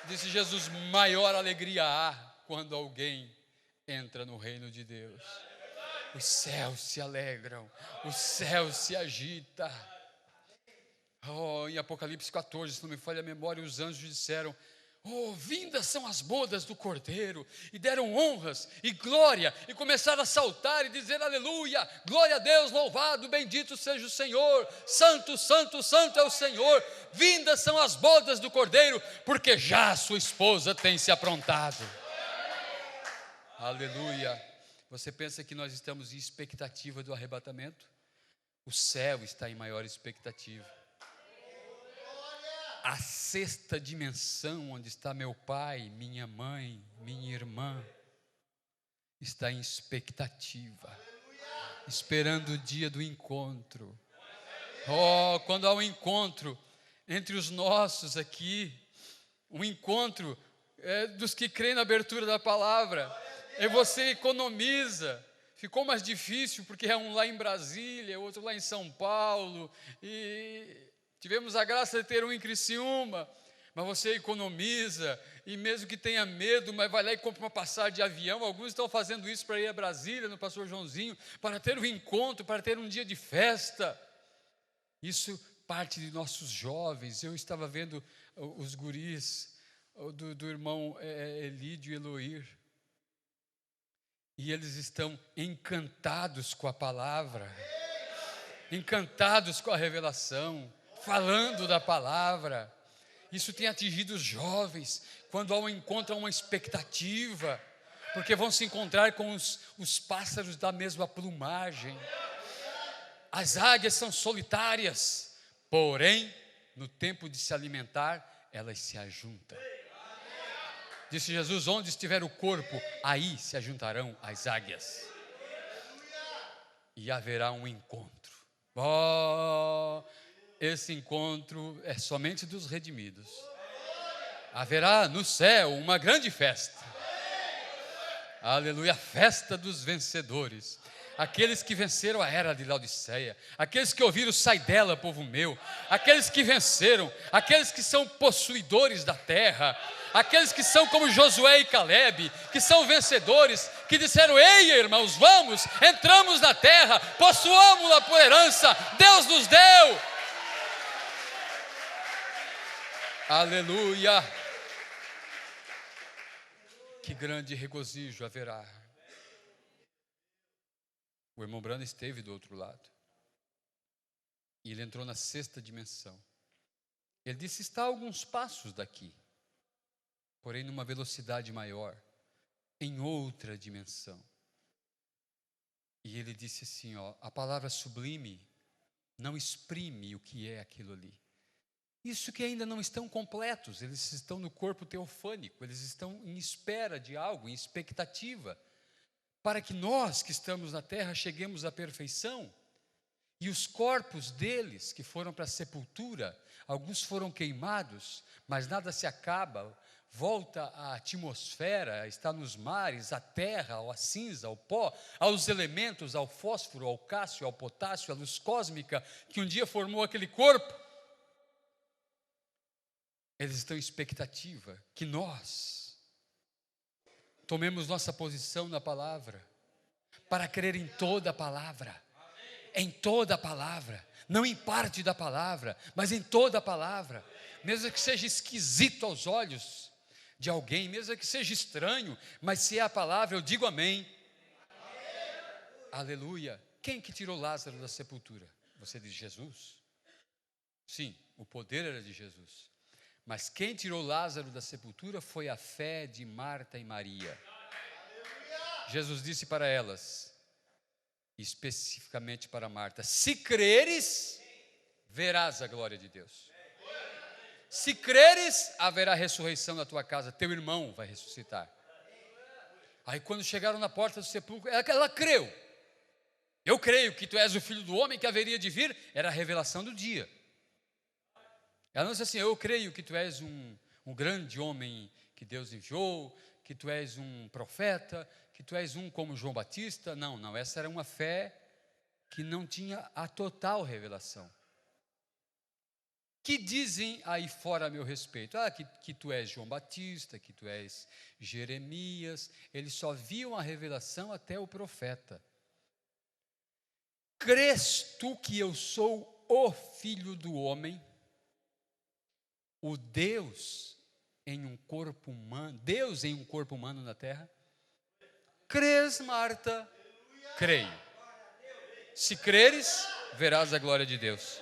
Speaker 1: Disse Jesus: maior alegria há quando alguém entra no reino de Deus. Os céus se alegram, os céus se agitam. Em Apocalipse 14, se não me falha a memória, os anjos disseram: vindas são as bodas do Cordeiro, e deram honras e glória, e começaram a saltar e dizer: aleluia, glória a Deus, louvado, bendito seja o Senhor, santo, santo, santo é o Senhor. Vindas são as bodas do Cordeiro, porque já a sua esposa tem se aprontado. Aleluia. Você pensa que nós estamos em expectativa do arrebatamento? O céu está em maior expectativa. a sexta dimensão, onde está meu pai, minha mãe, minha irmã, está em expectativa, esperando o dia do encontro. Oh, quando há um encontro entre os nossos aqui, um encontro dos que creem na abertura da palavra, e você economiza. Ficou mais difícil porque é um lá em Brasília, outro lá em São Paulo, e tivemos a graça de ter um em Criciúma, mas você economiza, e mesmo que tenha medo, mas vai lá e compra uma passagem de avião. Alguns estão fazendo isso para ir a Brasília, no Pastor Joãozinho, para ter um encontro, para ter um dia de festa. Isso parte de nossos jovens. Eu estava vendo os guris do irmão Elídio e Eloir, e eles estão encantados com a palavra, encantados com a revelação, falando da palavra. Isso tem atingido os jovens. Quando há um encontro, há uma expectativa, porque vão se encontrar com os pássaros da mesma plumagem. As águias são solitárias, porém, no tempo de se alimentar, elas se ajuntam. Disse Jesus: onde estiver o corpo, aí se ajuntarão as águias. E haverá um encontro. Oh, esse encontro é somente dos redimidos. Haverá no céu uma grande festa. Aleluia, a festa dos vencedores. Aqueles que venceram a era de Laodiceia, aqueles que ouviram: sai dela, povo meu, aqueles que venceram, aqueles que são possuidores da terra, aqueles que são como Josué e Calebe, que são vencedores, que disseram: ei, irmãos, vamos, entramos na terra, possuamos-la por herança, Deus nos deu. Aleluia. Que grande regozijo haverá. O irmão Brando esteve do outro lado, e ele entrou na sexta dimensão. Ele disse: está a alguns passos daqui, porém numa velocidade maior, em outra dimensão. E ele disse assim: a palavra sublime não exprime o que é aquilo ali. Isso que ainda não estão completos, eles estão no corpo teofânico, eles estão em espera de algo, em expectativa, para que nós que estamos na terra cheguemos à perfeição. E os corpos deles que foram para a sepultura, alguns foram queimados, mas nada se acaba, volta à atmosfera, está nos mares, à terra, à cinza, ao pó, aos elementos, ao fósforo, ao cássio, ao potássio, à luz cósmica, que um dia formou aquele corpo. Eles estão em expectativa que nós tomemos nossa posição na palavra, para crer em toda a palavra, em toda a palavra, não em parte da palavra, mas em toda a palavra, mesmo que seja esquisito aos olhos de alguém, mesmo que seja estranho, mas se é a palavra, eu digo amém. Aleluia. Quem que tirou Lázaro da sepultura? Você diz: Jesus? Sim, o poder era de Jesus. Mas quem tirou Lázaro da sepultura foi a fé de Marta e Maria. Jesus disse para elas, especificamente para Marta: se creres, verás a glória de Deus. Se creres, haverá ressurreição na tua casa, teu irmão vai ressuscitar. Aí quando chegaram na porta do sepulcro, ela creu. Eu creio que tu és o filho do homem que haveria de vir. Era a revelação do dia. Ela não disse assim: eu creio que tu és um grande homem que Deus enviou, que tu és um profeta, que tu és um como João Batista. Não, essa era uma fé que não tinha a total revelação. Que dizem aí fora a meu respeito? Que tu és João Batista, que tu és Jeremias. Eles só viam a revelação até o profeta. Crês tu que eu sou o filho do homem? O Deus em um corpo humano, Deus em um corpo humano na terra? Crês, Marta? Creio. Se creres, verás a glória de Deus.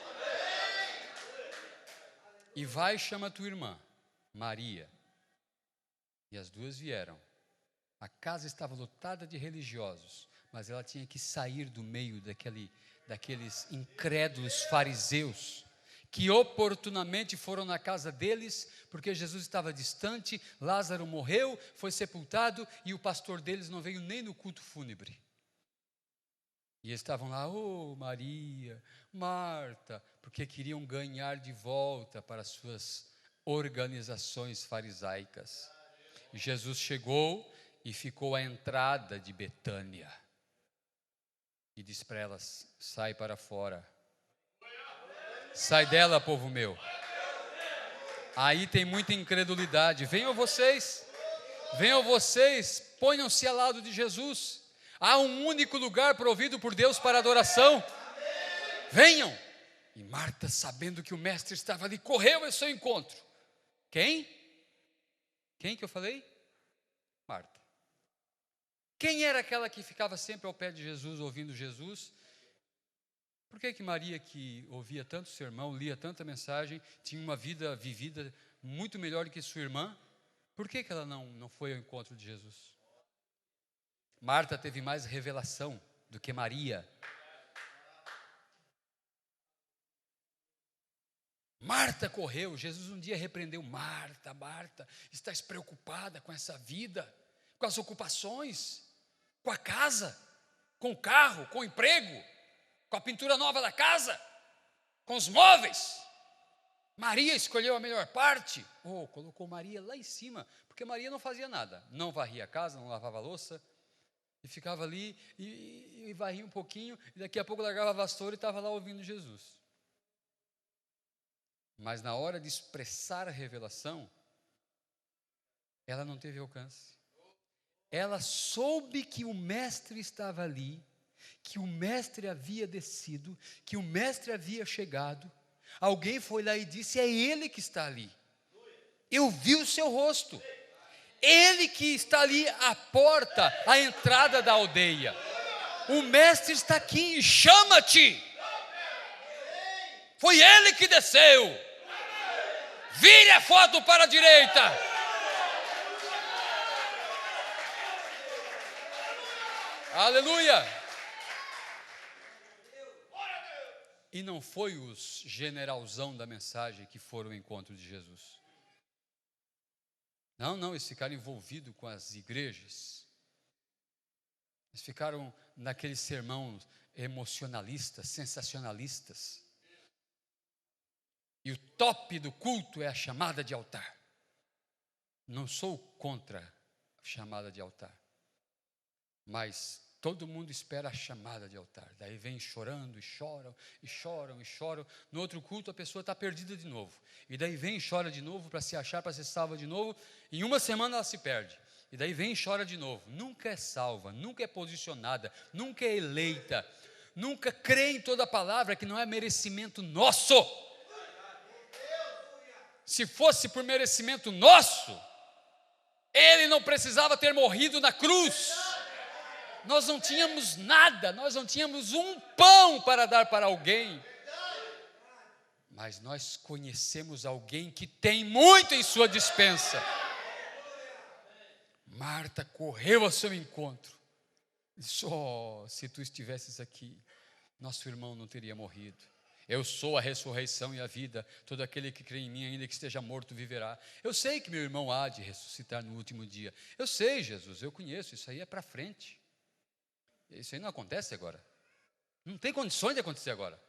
Speaker 1: E vai e chama tua irmã, Maria. E as duas vieram. A casa estava lotada de religiosos, mas ela tinha que sair do meio daqueles incrédulos fariseus, que oportunamente foram na casa deles, porque Jesus estava distante, Lázaro morreu, foi sepultado, e o pastor deles não veio nem no culto fúnebre. E eles estavam lá, Maria, Marta, porque queriam ganhar de volta para as suas organizações farisaicas. E Jesus chegou e ficou à entrada de Betânia. E disse para elas, sai para fora. Sai dela, povo meu. Aí tem muita incredulidade. Venham vocês, ponham-se ao lado de Jesus. Há um único lugar provido por Deus para adoração. Venham. E Marta, sabendo que o mestre estava ali, correu ao seu encontro. Quem? Quem que eu falei? Marta. Quem era aquela que ficava sempre ao pé de Jesus, ouvindo Jesus? Por que Maria, que ouvia tanto sermão, lia tanta mensagem, tinha uma vida vivida muito melhor do que sua irmã, por que ela não foi ao encontro de Jesus? Marta teve mais revelação do que Maria. Marta correu, Jesus um dia repreendeu, Marta, Marta, estás preocupada com essa vida, com as ocupações, com a casa, com o carro, com o emprego, com a pintura nova da casa, com os móveis. Maria escolheu a melhor parte. Colocou Maria lá em cima, porque Maria não fazia nada, não varria a casa, não lavava a louça, e ficava ali, e varria um pouquinho, e daqui a pouco largava a vassoura e estava lá ouvindo Jesus. Mas na hora de expressar a revelação, ela não teve alcance. Ela soube que o mestre estava ali, que o mestre havia descido, que o mestre havia chegado. Alguém foi lá e disse, é ele que está ali. Eu vi o seu rosto. Ele que está ali à porta, à entrada da aldeia. O mestre está aqui e chama-te. Foi ele que desceu. Vire a foto para a direita. Aleluia. E não foi os generalzão da mensagem que foram ao encontro de Jesus. Não, eles ficaram envolvidos com as igrejas. Eles ficaram naqueles sermões emocionalistas, sensacionalistas. E o top do culto é a chamada de altar. Não sou contra a chamada de altar, mas todo mundo espera a chamada de altar. Daí vem chorando e choram, e choram, e choram. No outro culto a pessoa está perdida de novo. E daí vem e chora de novo para se achar, para ser salva de novo. Em uma semana ela se perde. E daí vem e chora de novo. Nunca é salva, nunca é posicionada, nunca é eleita. Nunca crê em toda a palavra, que não é merecimento nosso. Se fosse por merecimento nosso, ele não precisava ter morrido na cruz. Nós não tínhamos nada, nós não tínhamos um pão para dar para alguém. Mas nós conhecemos alguém que tem muito em sua despensa. Marta correu ao seu encontro. Disse, se tu estivesses aqui, nosso irmão não teria morrido. Eu sou a ressurreição e a vida. Todo aquele que crê em mim, ainda que esteja morto, viverá. Eu sei que meu irmão há de ressuscitar no último dia. Eu sei, Jesus, eu conheço, isso aí é para frente. Isso aí não acontece agora. Não tem condições de acontecer agora.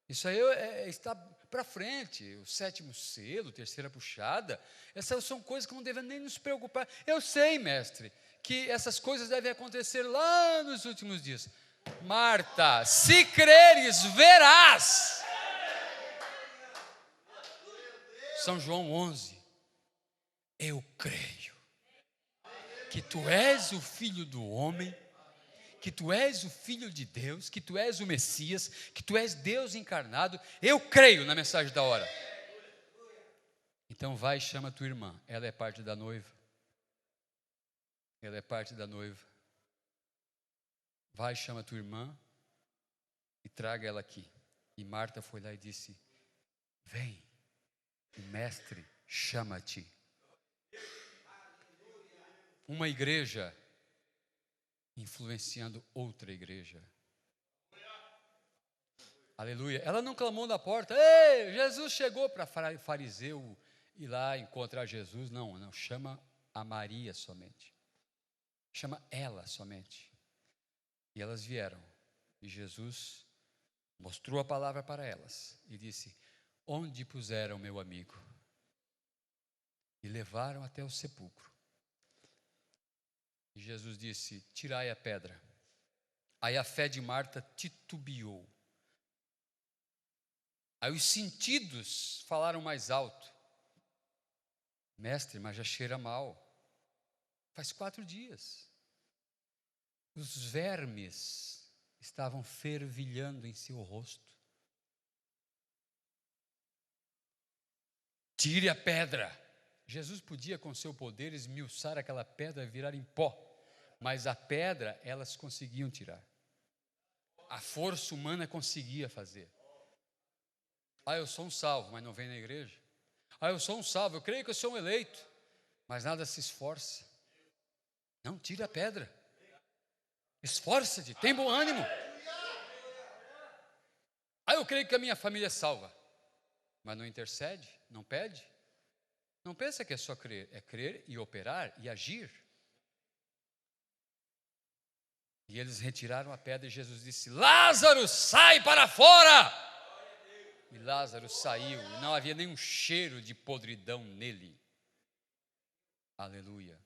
Speaker 1: Isso aí está para frente. O 7º selo, terceira puxada. Essas são coisas que não devem nem nos preocupar. Eu sei, mestre, que essas coisas devem acontecer lá nos últimos dias. Marta, se creres, verás. São João 11. Eu creio que tu és o Filho do homem, que tu és o Filho de Deus, que tu és o Messias, que tu és Deus encarnado. Eu creio na mensagem da hora. Então vai e chama tua irmã, ela é parte da noiva. Ela é parte da noiva. Vai, chama tua irmã e traga ela aqui. E Marta foi lá e disse, vem, o mestre chama-te. Uma igreja influenciando outra igreja. Aleluia. Ela não clamou na porta, ei, Jesus chegou, para fariseu ir lá encontrar Jesus. Não, não, chama a Maria somente. Chama ela somente. E elas vieram. E Jesus mostrou a palavra para elas e disse: onde puseram meu amigo? E levaram até o sepulcro. E Jesus disse: tirai a pedra. Aí a fé de Marta titubeou. Aí os sentidos falaram mais alto: mestre, mas já cheira mal. Faz 4 dias. Os vermes estavam fervilhando em seu rosto. Tire a pedra. Jesus podia, com seu poder, esmiuçar aquela pedra e virar em pó. Mas a pedra, elas conseguiam tirar. A força humana conseguia fazer. Ah, eu sou um salvo, mas não vem na igreja. Ah, eu sou um salvo, eu creio que eu sou um eleito, mas nada se esforça. Não, tira a pedra. Esforça-te, tem bom ânimo. Ah, eu creio que a minha família é salva, mas não intercede, não pede. Não pensa que é só crer, é crer e operar e agir. E eles retiraram a pedra e Jesus disse: Lázaro, sai para fora! E Lázaro saiu, e não havia nenhum cheiro de podridão nele. Aleluia.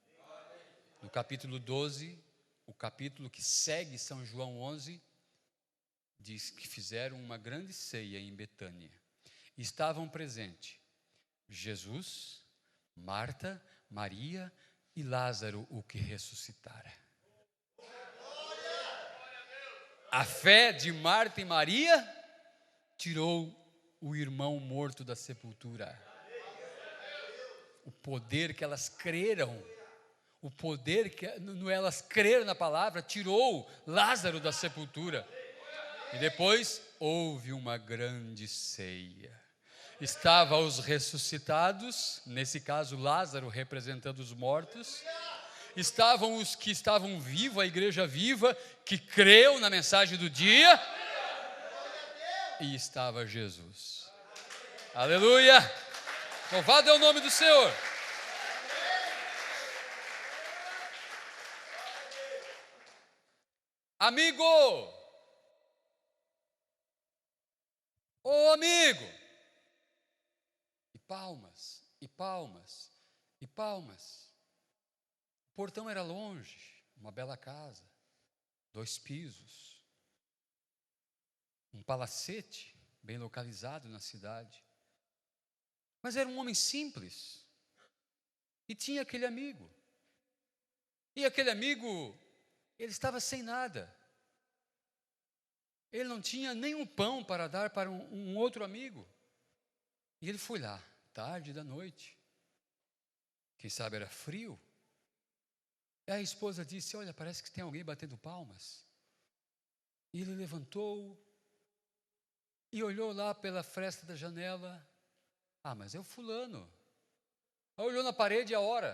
Speaker 1: No capítulo 12, o capítulo que segue São João 11, diz que fizeram uma grande ceia em Betânia. Estavam presentes Jesus, Marta, Maria e Lázaro, o que ressuscitara. A fé de Marta e Maria tirou o irmão morto da sepultura. O poder que elas creram, o poder que elas creram na palavra, tirou Lázaro da sepultura. E depois houve uma grande ceia. Estavam os ressuscitados, nesse caso Lázaro representando os mortos. Estavam os que estavam vivos, a igreja viva, que creu na mensagem do dia. E estava Jesus. Aleluia! Louvado é o nome do Senhor. Amigo! Ô amigo! E palmas, e palmas, e palmas. O portão era longe, uma bela casa, 2 pisos, um palacete bem localizado na cidade. Mas era um homem simples e tinha aquele amigo. E aquele amigo, ele estava sem nada. Ele não tinha nenhum pão para dar para um outro amigo. E ele foi lá, tarde da noite. Quem sabe era frio. E a esposa disse: olha, parece que tem alguém batendo palmas. E ele levantou e olhou lá pela fresta da janela. Ah, mas é o fulano. Aí olhou na parede a hora,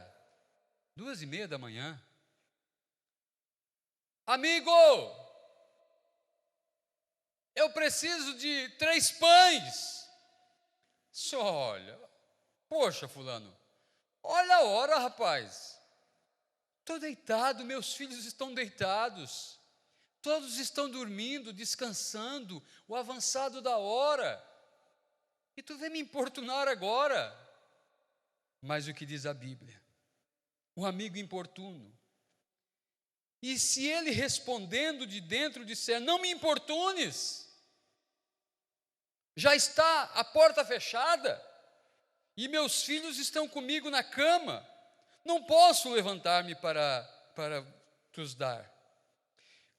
Speaker 1: 2:30 da manhã. Amigo, eu preciso de 3 pães. Só olha, poxa fulano, olha a hora, rapaz. Estou deitado, meus filhos estão deitados. Todos estão dormindo, descansando, o avançado da hora. E tu vem me importunar agora. Mas o que diz a Bíblia? O amigo importuno. E se ele respondendo de dentro disser: não me importunes, já está a porta fechada, e meus filhos estão comigo na cama, não posso levantar-me para tos dar.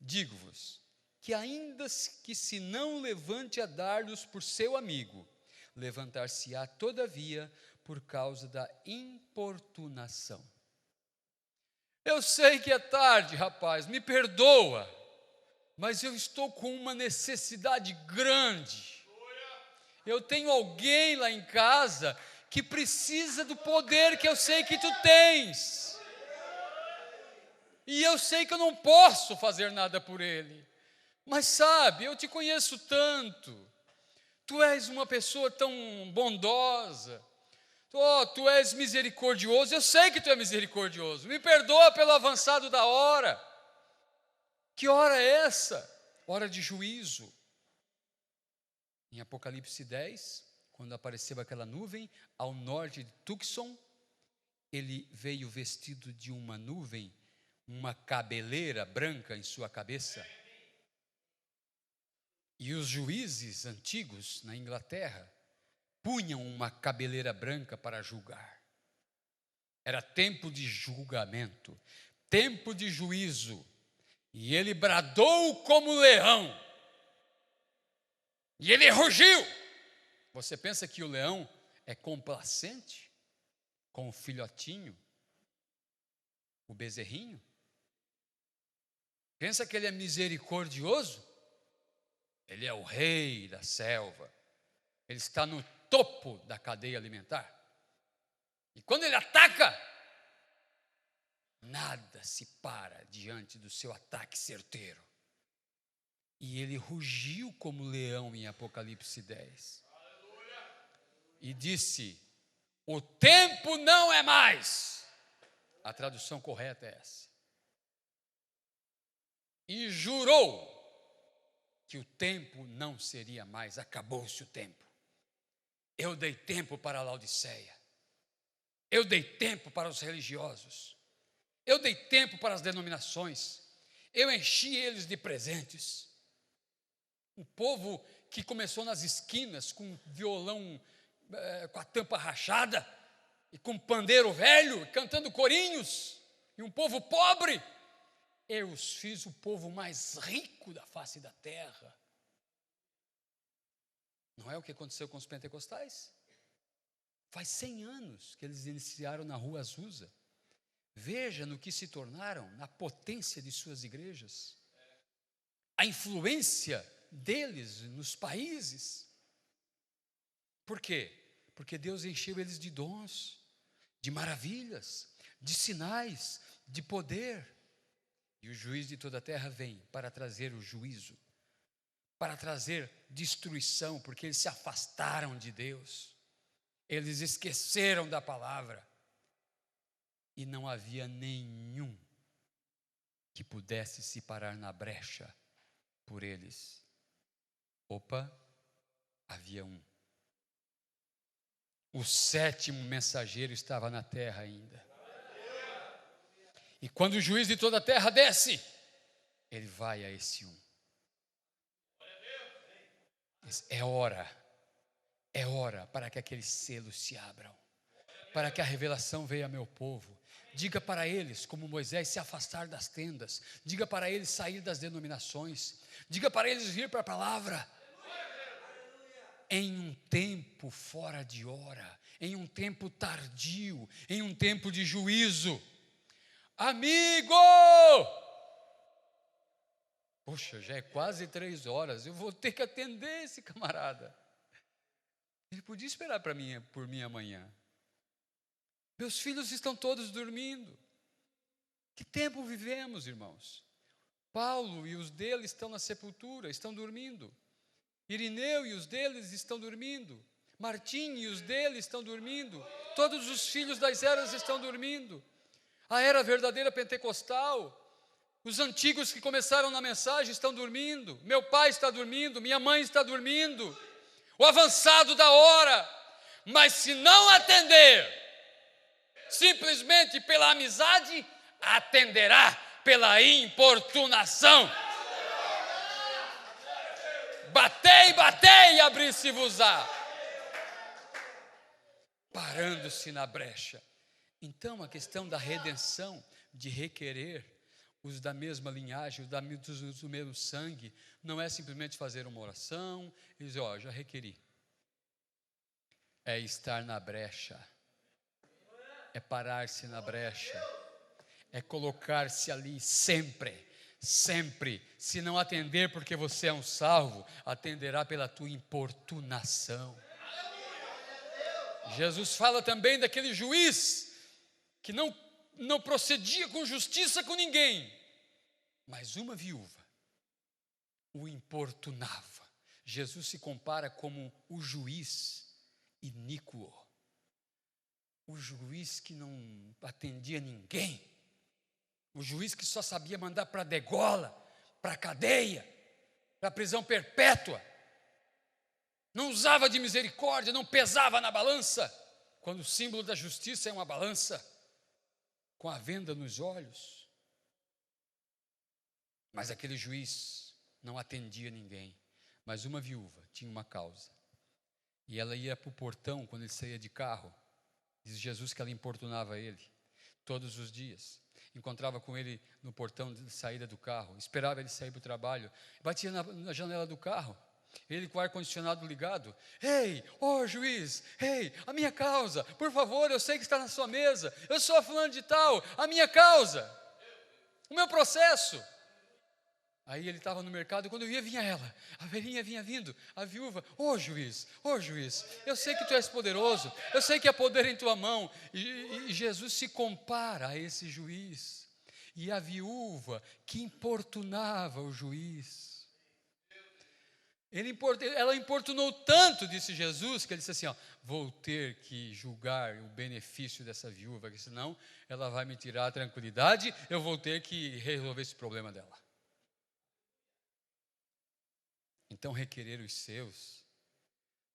Speaker 1: Digo-vos que ainda que se não levante a dar-lhes por seu amigo, levantar-se-á todavia por causa da importunação. Eu sei que é tarde, rapaz, me perdoa, mas eu estou com uma necessidade grande. Eu tenho alguém lá em casa que precisa do poder que eu sei que tu tens. E eu sei que eu não posso fazer nada por ele. Mas sabe, eu te conheço tanto. tu és uma pessoa tão bondosa, tu és misericordioso, eu sei que tu é misericordioso, me perdoa pelo avançado da hora. Que hora é essa? Hora de juízo. Em Apocalipse 10, quando apareceu aquela nuvem, ao norte de Tucson, ele veio vestido de uma nuvem, uma cabeleira branca em sua cabeça. E os juízes antigos na Inglaterra punham uma cabeleira branca para julgar. Era tempo de julgamento, tempo de juízo. E ele bradou como leão. E ele rugiu. Você pensa que o leão é complacente com o filhotinho, o bezerrinho? Pensa que ele é misericordioso? Ele é o rei da selva. Ele está no topo da cadeia alimentar. E quando ele ataca, nada se para diante do seu ataque certeiro. E ele rugiu como leão em Apocalipse 10. E disse: o tempo não é mais. A tradução correta é essa. E jurou que o tempo não seria mais. Acabou-se o tempo. Eu dei tempo para a Laodiceia. Eu dei tempo para os religiosos. Eu dei tempo para as denominações. Eu enchi eles de presentes. O povo que começou nas esquinas com violão com a tampa rachada e com pandeiro velho, cantando corinhos, e um povo pobre, eu os fiz o povo mais rico da face da terra. Não é o que aconteceu com os pentecostais? Faz 100 anos que eles iniciaram na rua Azusa. Veja no que se tornaram, na potência de suas igrejas, a influência deles nos países. Por quê? Porque Deus encheu eles de dons, de maravilhas, de sinais, de poder. E o juiz de toda a terra vem para trazer o juízo, para trazer destruição, porque eles se afastaram de Deus, eles esqueceram da palavra. E não havia nenhum que pudesse se parar na brecha por eles. Opa, havia um. O 7º mensageiro estava na terra ainda. E quando o juiz de toda a terra desce, ele vai a esse um. É hora para que aqueles selos se abram, para que a revelação venha ao meu povo. Diga para eles, como Moisés, se afastar das tendas. Diga para eles sair das denominações. Diga para eles vir para a palavra. Em um tempo fora de hora, em um tempo tardio, em um tempo de juízo. Amigo! Poxa, já é quase 3 horas, eu vou ter que atender esse camarada. Ele podia esperar por mim amanhã. Meus filhos estão todos dormindo. Que tempo vivemos, irmãos? Paulo e os dele estão na sepultura, estão dormindo. Irineu e os deles estão dormindo. Martim e os dele estão dormindo. Todos os filhos das eras estão dormindo. A era verdadeira pentecostal, os antigos que começaram na mensagem estão dormindo. Meu pai está dormindo, minha mãe está dormindo. O avançado da hora. Mas se não atender, simplesmente pela amizade, atenderá pela importunação. Batei, batei, abri-se-vos-á. Parando-se na brecha. Então, a questão da redenção, de requerer os da mesma linhagem, os do mesmo sangue, não é simplesmente fazer uma oração e dizer, já requeri. É estar na brecha. É parar-se na brecha. É colocar-se ali sempre. Sempre, se não atender porque você é um salvo, atenderá pela tua importunação. Jesus fala também daquele juiz que não procedia com justiça com ninguém, mas uma viúva o importunava. Jesus se compara como o juiz iníquo, o juiz que não atendia ninguém, o juiz que só sabia mandar para a degola, para a cadeia, para a prisão perpétua, não usava de misericórdia, não pesava na balança, quando o símbolo da justiça é uma balança, com a venda nos olhos. Mas aquele juiz não atendia ninguém, mas uma viúva tinha uma causa, e ela ia para o portão quando ele saía de carro. Diz Jesus que ela importunava ele todos os dias, encontrava com ele no portão de saída do carro, esperava ele sair para o trabalho, batia na janela do carro, ele com o ar-condicionado ligado: ei, ó juiz, ei, a minha causa, por favor, eu sei que está na sua mesa, eu sou fulano de tal, a minha causa, o meu processo. Aí ele estava no mercado, quando eu ia, vinha ela, a velhinha vinha vindo, a viúva: ô juiz, eu sei que tu és poderoso, eu sei que há poder em tua mão. E Jesus se compara a esse juiz, e a viúva que importunava o juiz. Ela importunou tanto, disse Jesus, que ele disse assim: ó, vou ter que julgar o benefício dessa viúva, porque senão ela vai me tirar a tranquilidade, eu vou ter que resolver esse problema dela. Então, requerer os seus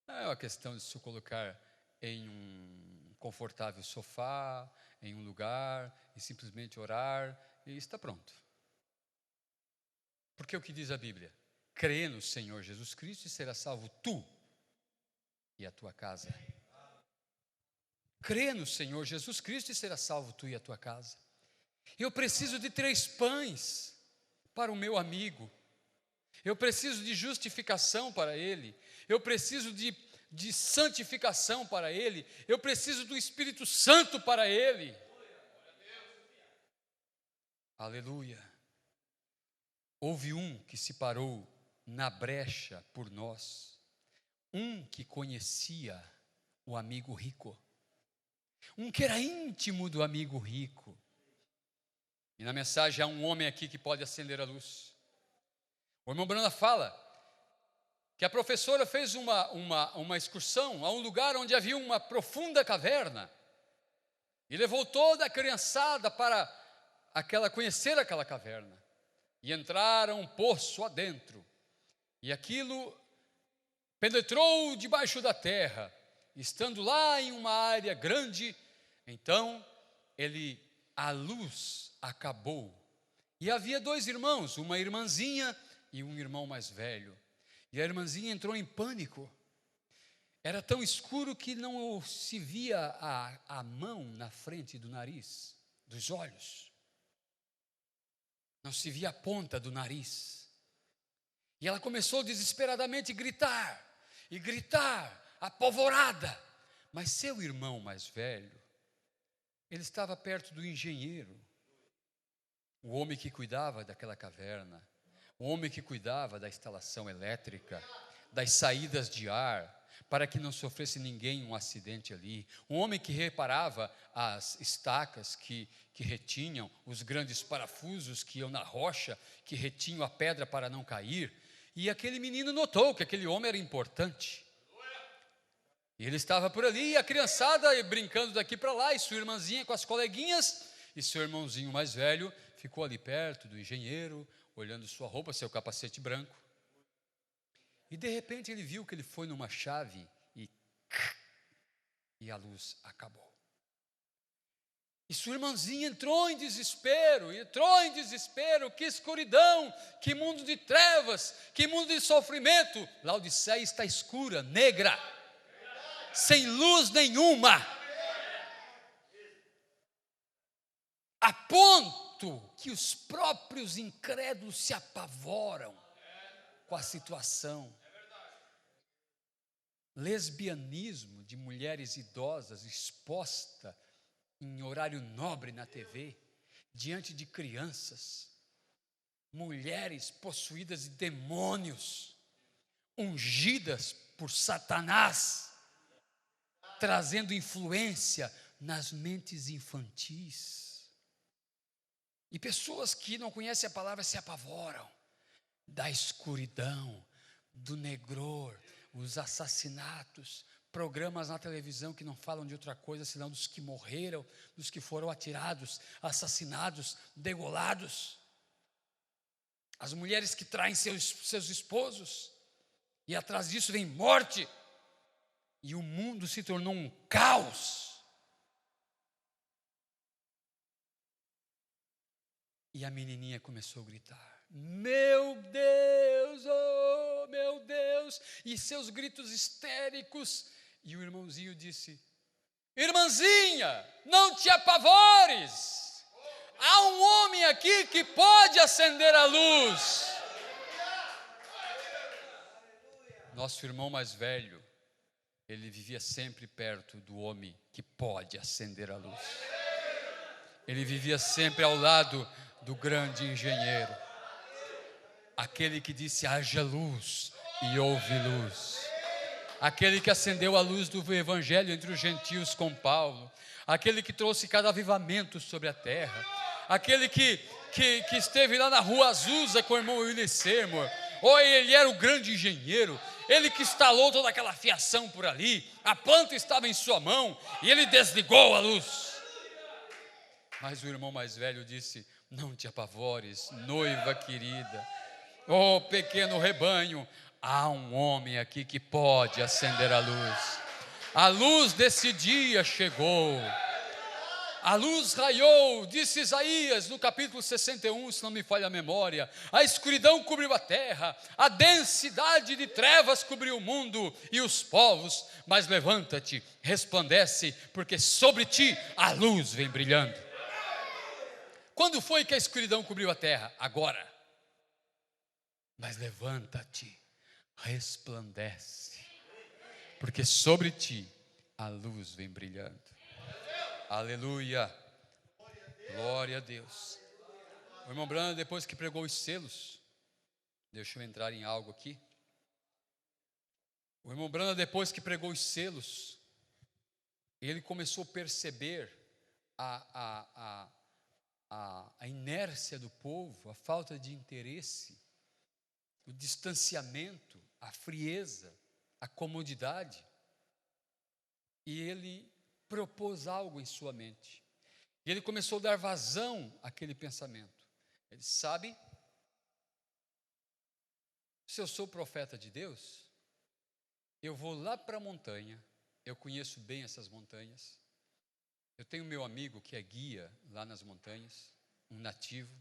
Speaker 1: não é uma questão de se colocar em um confortável sofá, em um lugar, e simplesmente orar, e está pronto. Porque o que diz a Bíblia? Crê no Senhor Jesus Cristo e serás salvo tu e a tua casa. Crê no Senhor Jesus Cristo e serás salvo tu e a tua casa. Eu preciso de 3 pães para o meu amigo. Eu preciso de justificação para ele. Eu preciso de santificação para ele. Eu preciso do Espírito Santo para ele. Aleluia. Houve um que se parou na brecha por nós, um que conhecia o amigo rico, um que era íntimo do amigo rico. E na mensagem há um homem aqui que pode acender a luz. O irmão Brana fala que a professora fez uma excursão a um lugar onde havia uma profunda caverna, e levou toda a criançada para conhecer aquela caverna, e entraram um poço adentro. E aquilo penetrou debaixo da terra, estando lá em uma área grande. Então, a luz acabou. E havia 2 irmãos, uma irmãzinha e um irmão mais velho. E a irmãzinha entrou em pânico. Era tão escuro que não se via a mão na frente do nariz, dos olhos. Não se via a ponta do nariz. E ela começou desesperadamente a gritar, apavorada. Mas seu irmão mais velho, ele estava perto do engenheiro, o homem que cuidava daquela caverna, o homem que cuidava da instalação elétrica, das saídas de ar, para que não sofresse ninguém um acidente ali, um homem que reparava as estacas que retinham, os grandes parafusos que iam na rocha, que retinham a pedra para não cair. E aquele menino notou que aquele homem era importante. E ele estava por ali, e a criançada brincando daqui para lá, e sua irmãzinha com as coleguinhas, e seu irmãozinho mais velho ficou ali perto do engenheiro, olhando sua roupa, seu capacete branco. E de repente ele viu que ele foi numa chave e a luz acabou. E sua irmãzinha entrou em desespero, que escuridão, que mundo de trevas, que mundo de sofrimento. Laodiceia está escura, negra, sem luz nenhuma, a ponto que os próprios incrédulos se apavoram com a situação. Lesbianismo de mulheres idosas exposta em horário nobre na TV, diante de crianças, mulheres possuídas de demônios, ungidas por Satanás, trazendo influência nas mentes infantis. E pessoas que não conhecem a palavra se apavoram da escuridão, do negror, os assassinatos, programas na televisão que não falam de outra coisa senão dos que morreram, dos que foram atirados, assassinados, degolados. As mulheres que traem seus esposos, e atrás disso vem morte, e o mundo se tornou um caos. E a menininha começou a gritar: meu Deus, oh meu Deus, e seus gritos histéricos. E o irmãozinho disse: irmãzinha, não te apavores, há um homem aqui que pode acender a luz. Nosso irmão mais velho, ele vivia sempre perto do homem que pode acender a luz. Ele vivia sempre ao lado do grande engenheiro, aquele que disse: haja luz, e houve luz. Aquele que acendeu a luz do evangelho entre os gentios com Paulo, aquele que trouxe cada avivamento sobre a terra, aquele que esteve lá na rua Azusa com o irmão Willis Seymour. Ele era o grande engenheiro, ele que instalou toda aquela fiação por ali, a planta estava em sua mão, e ele desligou a luz. Mas o irmão mais velho disse: não te apavores, noiva querida, oh pequeno rebanho, há um homem aqui que pode acender a luz. A luz desse dia chegou, a luz raiou, disse Isaías no capítulo 61, se não me falha a memória: a escuridão cobriu a terra, a densidade de trevas cobriu o mundo e os povos, mas levanta-te, resplandece, porque sobre ti a luz vem brilhando. Quando foi que a escuridão cobriu a terra? Agora. Mas levanta-te, resplandece, porque sobre ti a luz vem brilhando. Aleluia, glória a Deus. O irmão Branham, depois que pregou os selos, deixa eu entrar em algo aqui. O irmão Branham, depois que pregou os selos, ele começou a perceber a inércia do povo, a falta de interesse, o distanciamento, a frieza, a comodidade. E ele propôs algo em sua mente. E ele começou a dar vazão àquele pensamento. Ele sabe, se eu sou profeta de Deus, eu vou lá para a montanha, eu conheço bem essas montanhas, eu tenho meu amigo que é guia lá nas montanhas, um nativo,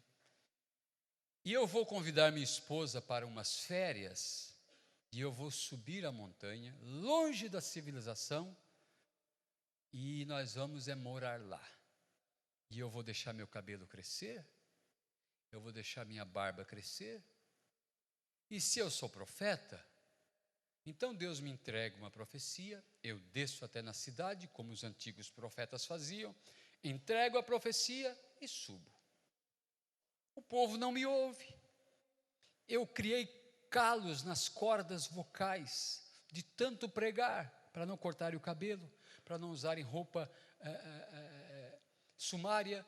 Speaker 1: e eu vou convidar minha esposa para umas férias, e eu vou subir a montanha, longe da civilização, e nós vamos morar lá. E eu vou deixar meu cabelo crescer, eu vou deixar minha barba crescer, e se eu sou profeta, então Deus me entrega uma profecia, eu desço até na cidade, como os antigos profetas faziam, entrego a profecia e subo. O povo não me ouve. Eu criei calos nas cordas vocais, de tanto pregar, para não cortarem o cabelo, para não usarem roupa sumária,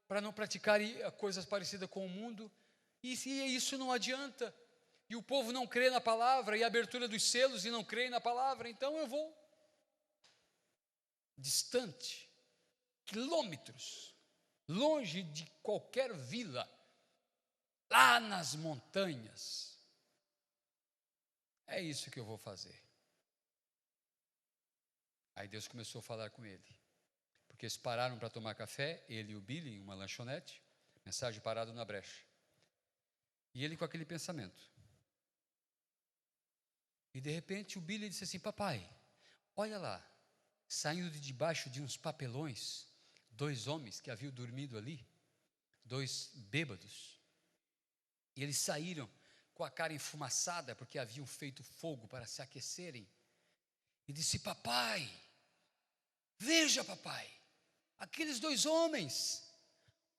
Speaker 1: para não praticarem coisas parecidas com o mundo, e isso não adianta, e o povo não crê na palavra, e a abertura dos selos e não crê na palavra, então eu vou distante, quilômetros, longe de qualquer vila, lá nas montanhas. É isso que eu vou fazer. Aí Deus começou a falar com ele, porque eles pararam para tomar café, ele e o Billy, em uma lanchonete, mensagem parado na brecha, e ele com aquele pensamento, e de repente o Billy disse assim: papai, olha lá, saindo de debaixo de uns papelões, 2 homens que haviam dormido ali, 2 bêbados, e eles saíram com a cara enfumaçada, porque haviam feito fogo para se aquecerem, e disse: papai, veja papai, aqueles 2 homens,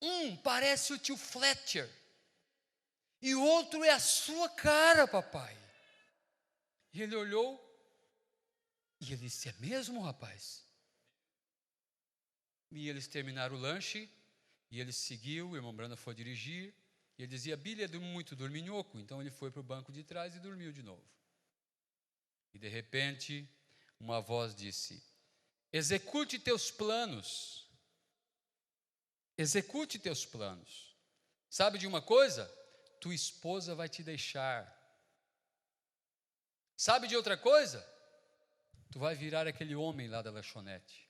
Speaker 1: um parece o tio Fletcher, e o outro é a sua cara, papai. E ele olhou, e ele disse: é mesmo, rapaz? E eles terminaram o lanche, e ele seguiu, o irmão Branda foi dirigir, e ele dizia: Billy é muito dorminhoco, então ele foi para o banco de trás e dormiu de novo. E de repente, uma voz disse: execute teus planos. Execute teus planos. Sabe de uma coisa? Tua esposa vai te deixar. Sabe de outra coisa? Tu vai virar aquele homem lá da lanchonete.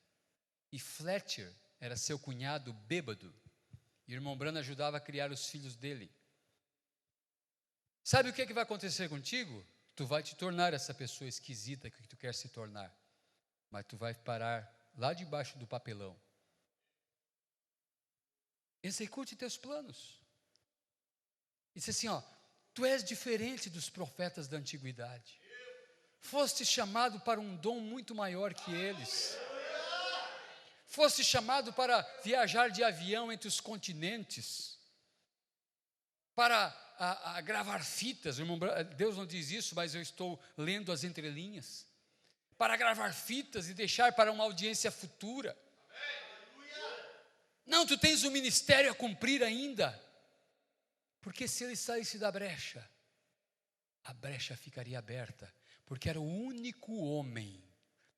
Speaker 1: E Fletcher era seu cunhado bêbado. E o irmão Branham ajudava a criar os filhos dele. Sabe o que vai acontecer contigo? Tu vai te tornar essa pessoa esquisita que tu quer se tornar. Mas tu vai parar lá debaixo do papelão. Execute teus planos. E disse assim, tu és diferente dos profetas da antiguidade. Foste chamado para um dom muito maior que eles. Foste chamado para viajar de avião entre os continentes, para gravar fitas. Deus não diz isso, mas eu estou lendo as entrelinhas. Para gravar fitas e deixar para uma audiência futura. Não, tu tens um ministério a cumprir ainda. Porque se ele saísse da brecha, a brecha ficaria aberta. Porque era o único homem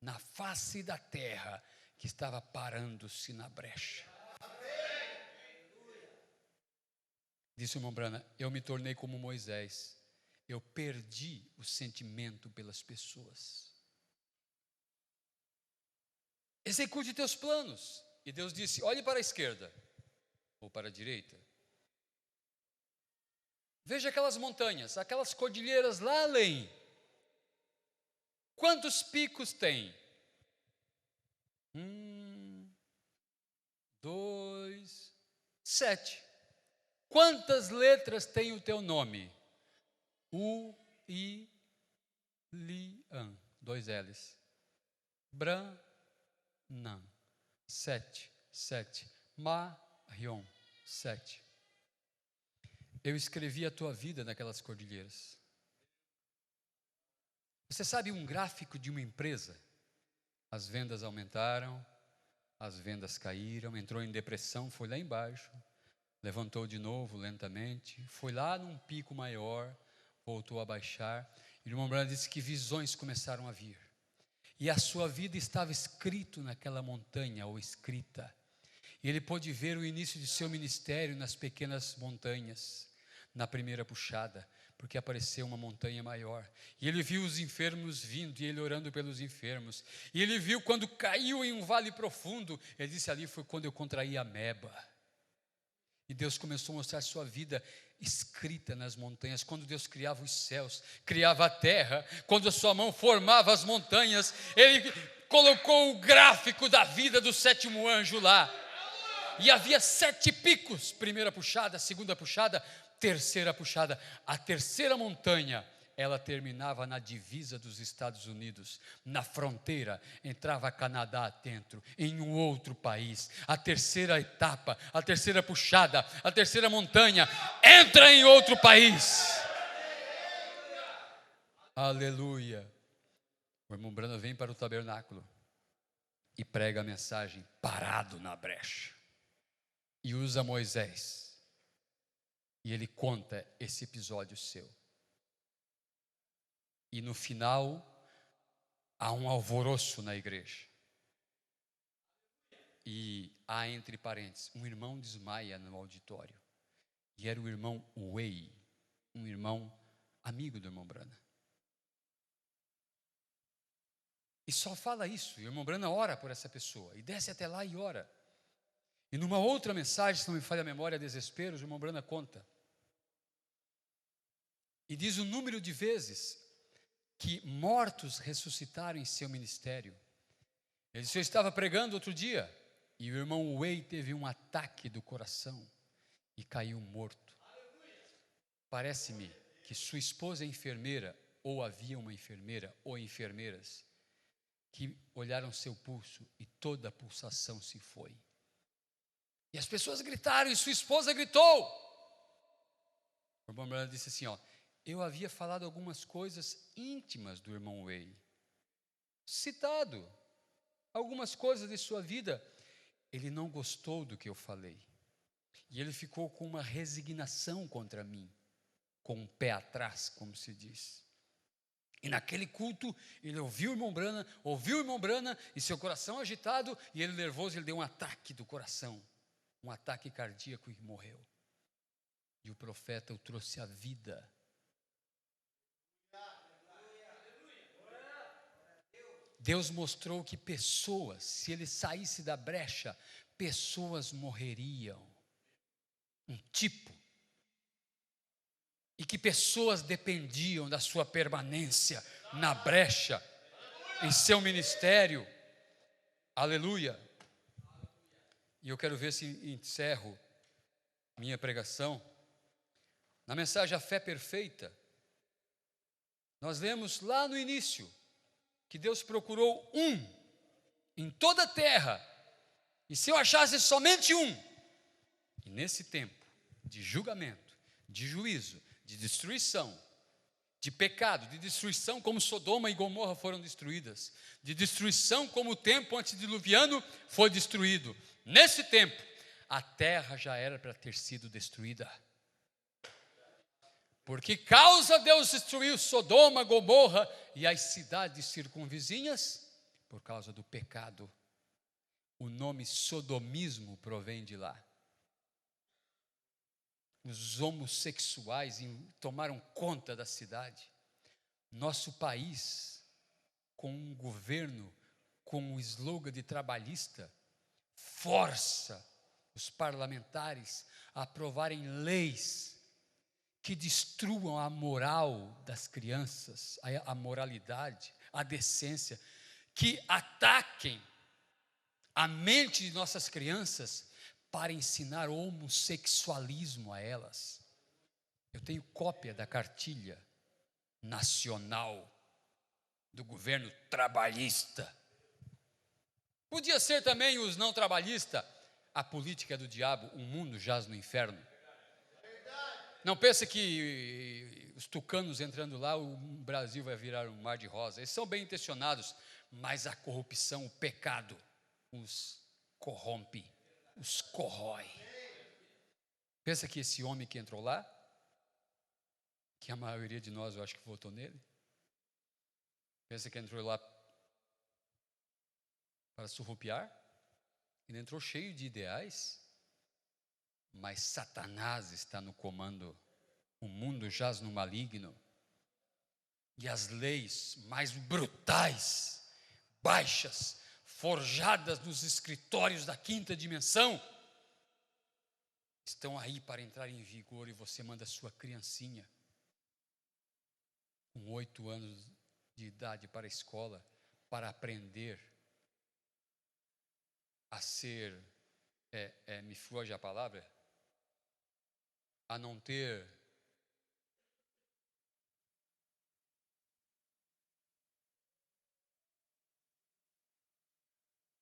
Speaker 1: na face da terra que estava parando-se na brecha. Disse o irmão Branham, eu me tornei como Moisés. Eu perdi o sentimento pelas pessoas. Execute teus planos. E Deus disse, olhe para a esquerda ou para a direita. Veja aquelas montanhas, aquelas cordilheiras lá além. Quantos picos tem? 2, 7. Quantas letras tem o teu nome? U-I-Li-An, 2 L's. Branham, 7. Marion, 7. Eu escrevi a tua vida naquelas cordilheiras. Você sabe um gráfico de uma empresa? As vendas aumentaram, as vendas caíram, entrou em depressão, foi lá embaixo, levantou de novo lentamente, foi lá num pico maior, voltou a baixar. E o irmão Branham disse que visões começaram a vir. E a sua vida estava escrito naquela montanha, ou escrita. E ele pôde ver o início de seu ministério nas pequenas montanhas, na primeira puxada, porque apareceu uma montanha maior. E ele viu os enfermos vindo, e ele orando pelos enfermos. E ele viu quando caiu em um vale profundo, ele disse, ali foi quando eu contraí a ameba. E Deus começou a mostrar sua vida escrita nas montanhas. Quando Deus criava os céus, criava a terra, quando a sua mão formava as montanhas, Ele colocou o gráfico da vida do 7º anjo lá. E havia 7 picos, primeira puxada, segunda puxada, terceira puxada. A terceira montanha, ela terminava na divisa dos Estados Unidos, na fronteira, entrava Canadá dentro, em um outro país. A terceira etapa, a terceira puxada, a terceira montanha, entra em outro país. Aleluia. O irmão Branham vem para o tabernáculo e prega a mensagem parado na brecha. E usa Moisés. E ele conta esse episódio seu. E no final, há um alvoroço na igreja. E há, entre parênteses, um irmão desmaia no auditório. E era o irmão Way, um irmão amigo do irmão Branham. E só fala isso. E o irmão Branham ora por essa pessoa. E desce até lá e ora. E numa outra mensagem, se não me falha a memória, Desesperos, o irmão Branham conta. E diz o número de vezes que mortos ressuscitaram em seu ministério. Ele disse, eu estava pregando outro dia, e o irmão Way teve um ataque do coração e caiu morto. Parece-me que sua esposa é enfermeira, ou havia uma enfermeira, ou enfermeiras, que olharam seu pulso e toda a pulsação se foi. E as pessoas gritaram, e sua esposa gritou. O irmão Branham disse assim, eu havia falado algumas coisas íntimas do irmão Way, citado algumas coisas de sua vida. Ele não gostou do que eu falei, e ele ficou com uma resignação contra mim, com um pé atrás, como se diz. E naquele culto, ele ouviu o irmão Brana, e seu coração agitado, e ele nervoso, ele deu um ataque do coração, um ataque cardíaco e morreu. E o profeta o trouxe à vida. Deus mostrou que pessoas, se ele saísse da brecha, pessoas morreriam. Um tipo. E que pessoas dependiam da sua permanência na brecha, em seu ministério. Aleluia. E eu quero ver se encerro minha pregação. Na mensagem A Fé Perfeita, nós lemos lá no início, que Deus procurou um em toda a terra, e se eu achasse somente um, e nesse tempo de julgamento, de juízo, de destruição, de pecado, de destruição como Sodoma e Gomorra foram destruídas, de destruição como o tempo antediluviano foi destruído. Nesse tempo, a terra já era para ter sido destruída. Por que causa Deus destruiu Sodoma, Gomorra e as cidades circunvizinhas? Por causa do pecado. O nome sodomismo provém de lá. Os homossexuais tomaram conta da cidade. Nosso país, com um governo com o slogan de trabalhista, força os parlamentares a aprovarem leis que destruam a moral das crianças, a moralidade, a decência, que ataquem a mente de nossas crianças para ensinar homossexualismo a elas. Eu tenho cópia da cartilha nacional do governo trabalhista. Podia ser também os não trabalhistas. A política é do diabo, o mundo jaz no inferno. Não pense que os tucanos entrando lá, o Brasil vai virar um mar de rosa. Eles são bem intencionados, mas a corrupção, o pecado, os corrompe, os corrói. Pensa que esse homem que entrou lá, que a maioria de nós, eu acho que votou nele, pensa que entrou lá para surrupiar? Ele entrou cheio de ideais, mas Satanás está no comando. O mundo jaz no maligno. E as leis mais brutais, baixas, forjadas nos escritórios da quinta dimensão, estão aí para entrar em vigor, e você manda sua criancinha com 8 anos de idade para a escola, para aprender a ser, me foge a palavra, a não ter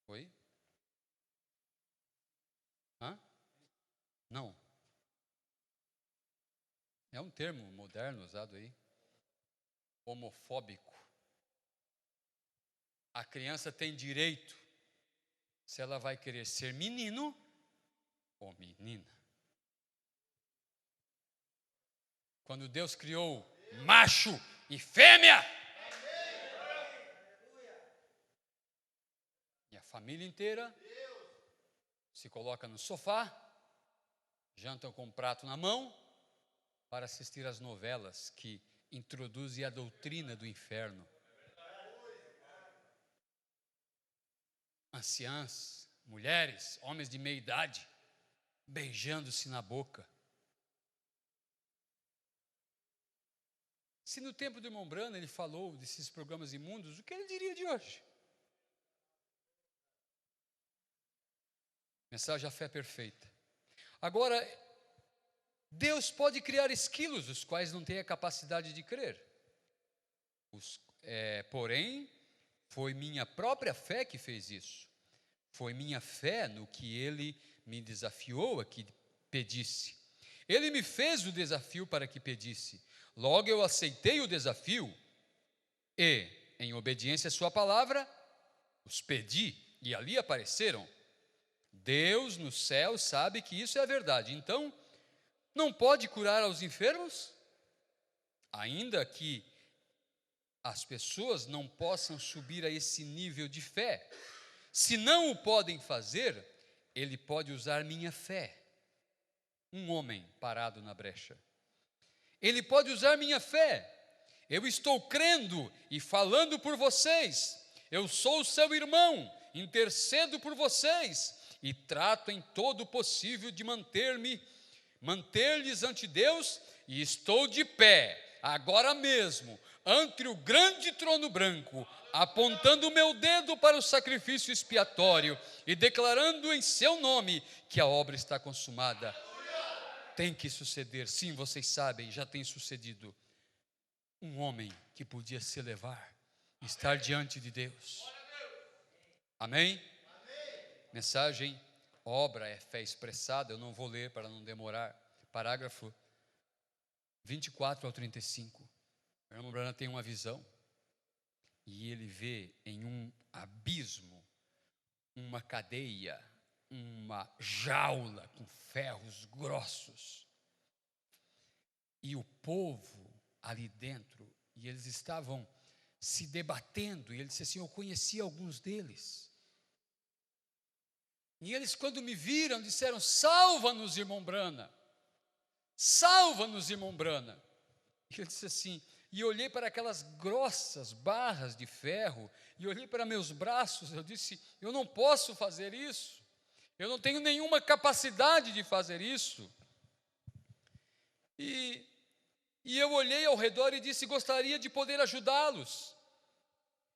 Speaker 1: oi? Hã? Não. É um termo moderno usado aí. Homofóbico. A criança tem direito, se ela vai querer ser menino ou menina. Quando Deus criou macho e fêmea, e a família inteira se coloca no sofá, jantam com um prato na mão, para assistir às novelas que introduzem a doutrina do inferno. Anciãs, mulheres, homens de meia idade, beijando-se na boca. Se no tempo do irmão Brana ele falou desses programas imundos, o que ele diria de hoje? Mensagem A Fé Perfeita. Agora, Deus pode criar esquilos, os quais não têm a capacidade de crer. Porém, foi minha própria fé que fez isso. Foi minha fé no que ele me desafiou a que pedisse. Ele me fez o desafio para que pedisse. Logo eu aceitei o desafio e, em obediência à sua palavra, os pedi e ali apareceram. Deus no céu sabe que isso é a verdade. Então, não pode curar aos enfermos? Ainda que as pessoas não possam subir a esse nível de fé. Se não o podem fazer, ele pode usar minha fé. Um homem parado na brecha. Ele pode usar minha fé. Eu estou crendo e falando por vocês. Eu sou o seu irmão, intercedo por vocês e trato em todo o possível de manter-lhes ante Deus, e estou de pé, agora mesmo, ante o grande trono branco, apontando o meu dedo para o sacrifício expiatório e declarando em seu nome que a obra está consumada. Tem que suceder, sim, vocês sabem, já tem sucedido. Um homem que podia se elevar, estar diante de Deus. Amém? Mensagem, obra é fé expressada. Eu não vou ler para não demorar. Parágrafo 24 ao 35. O irmão Branham tem uma visão e ele vê em um abismo uma cadeia, uma jaula com ferros grossos, e o povo ali dentro, e eles estavam se debatendo, e ele disse assim: eu conheci alguns deles, e eles, quando me viram, disseram: salva-nos, irmão Brana, salva-nos, irmão Brana. E eu disse assim, e olhei para aquelas grossas barras de ferro, e olhei para meus braços, eu disse: eu não posso fazer isso, eu não tenho nenhuma capacidade de fazer isso. E eu olhei ao redor e disse: gostaria de poder ajudá-los.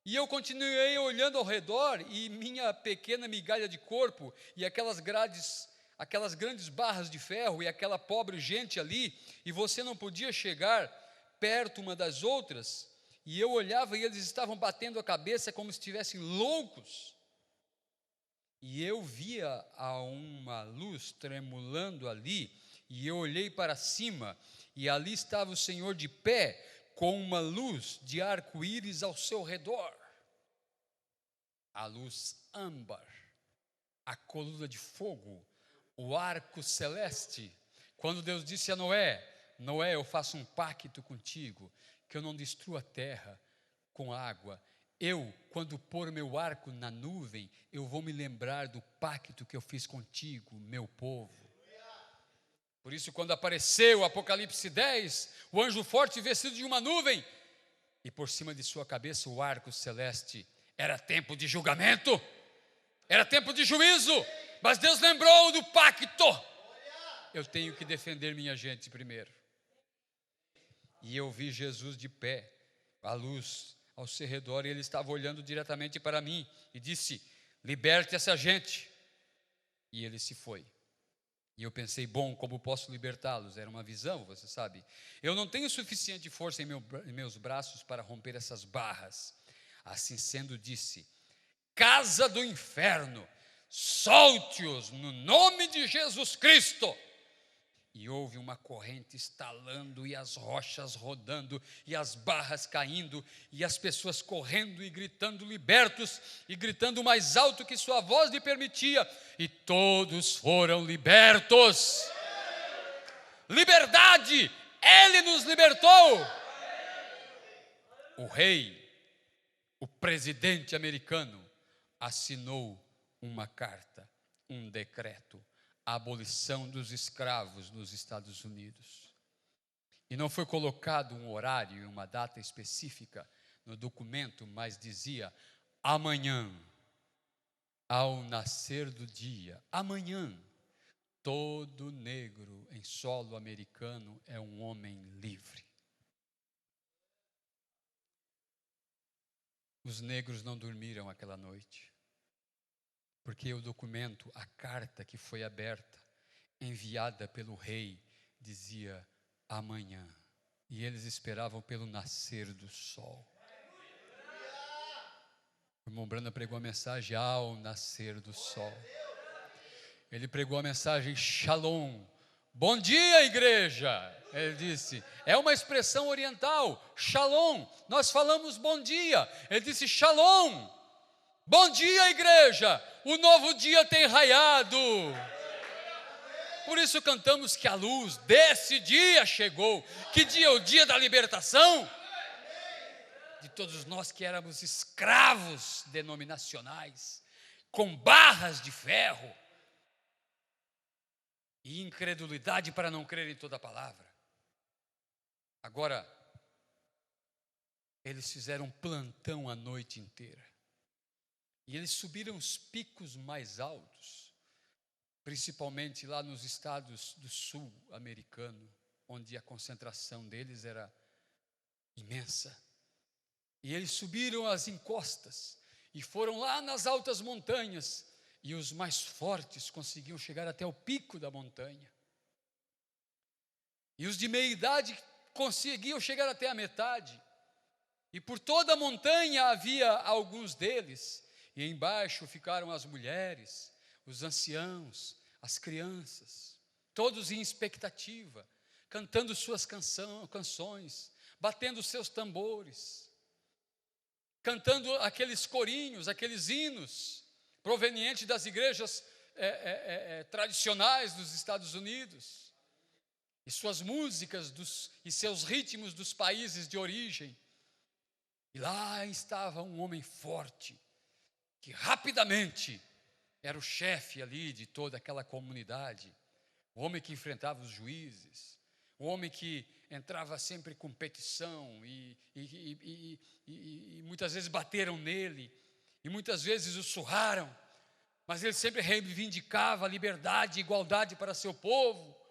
Speaker 1: E eu continuei olhando ao redor, e minha pequena migalha de corpo, e aquelas grandes barras de ferro, e aquela pobre gente ali, e você não podia chegar perto uma das outras, e eu olhava e eles estavam batendo a cabeça como se estivessem loucos. E eu via uma luz tremulando ali, e eu olhei para cima, e ali estava o Senhor de pé, com uma luz de arco-íris ao seu redor. A luz âmbar, a coluna de fogo, o arco celeste. Quando Deus disse a Noé: Noé, eu faço um pacto contigo, que eu não destruo a terra com água. Quando pôr meu arco na nuvem, eu vou me lembrar do pacto que eu fiz contigo, meu povo. Por isso, quando apareceu Apocalipse 10, o anjo forte vestido de uma nuvem, e por cima de sua cabeça o arco celeste, era tempo de julgamento, era tempo de juízo, mas Deus lembrou do pacto. Eu tenho que defender minha gente primeiro. E eu vi Jesus de pé, a luz ao seu redor, e ele estava olhando diretamente para mim, e disse: liberte essa gente. E ele se foi. E eu pensei: bom, como posso libertá-los? Era uma visão, você sabe. Eu não tenho suficiente força em meus braços para romper essas barras. Assim sendo, disse: casa do inferno, solte-os no nome de Jesus Cristo. E houve uma corrente estalando, e as rochas rodando, e as barras caindo, e as pessoas correndo e gritando libertos, e gritando mais alto que sua voz lhe permitia, e todos foram libertos. Liberdade, Ele nos libertou. O rei, o presidente americano, assinou uma carta, um decreto, a abolição dos escravos nos Estados Unidos. E não foi colocado um horário e uma data específica no documento, mas dizia: amanhã, ao nascer do dia, amanhã, todo negro em solo americano é um homem livre. Os negros não dormiram aquela noite, porque o documento, a carta que foi aberta, enviada pelo rei, dizia amanhã, e eles esperavam pelo nascer do sol. O irmão Brana pregou a mensagem ao nascer do sol. Ele pregou a mensagem Shalom. Bom dia, igreja. Ele disse, é uma expressão oriental, Shalom. Nós falamos bom dia. Ele disse Shalom. Bom dia, igreja, o novo dia tem raiado. Por isso cantamos que a luz desse dia chegou. Que dia? O dia da libertação? de todos nós que éramos escravos denominacionais, com barras de ferro e incredulidade para não crer em toda a palavra. Agora, eles fizeram plantão a noite inteira. E eles subiram os picos mais altos, principalmente lá nos estados do sul americano, onde a concentração deles era imensa. E eles subiram as encostas e foram lá nas altas montanhas, e os mais fortes conseguiam chegar até o pico da montanha. E os de meia idade conseguiam chegar até a metade. E por toda a montanha havia alguns deles, e embaixo ficaram as mulheres, os anciãos, as crianças, todos em expectativa, cantando suas canções, batendo seus tambores, cantando aqueles corinhos, aqueles hinos, provenientes das igrejas tradicionais dos Estados Unidos, e suas músicas e seus ritmos dos países de origem. E lá estava um homem forte, que rapidamente era o chefe ali de toda aquela comunidade, o homem que enfrentava os juízes, o homem que entrava sempre com petição e muitas vezes bateram nele, e muitas vezes o surraram, mas ele sempre reivindicava a liberdade e igualdade para seu povo.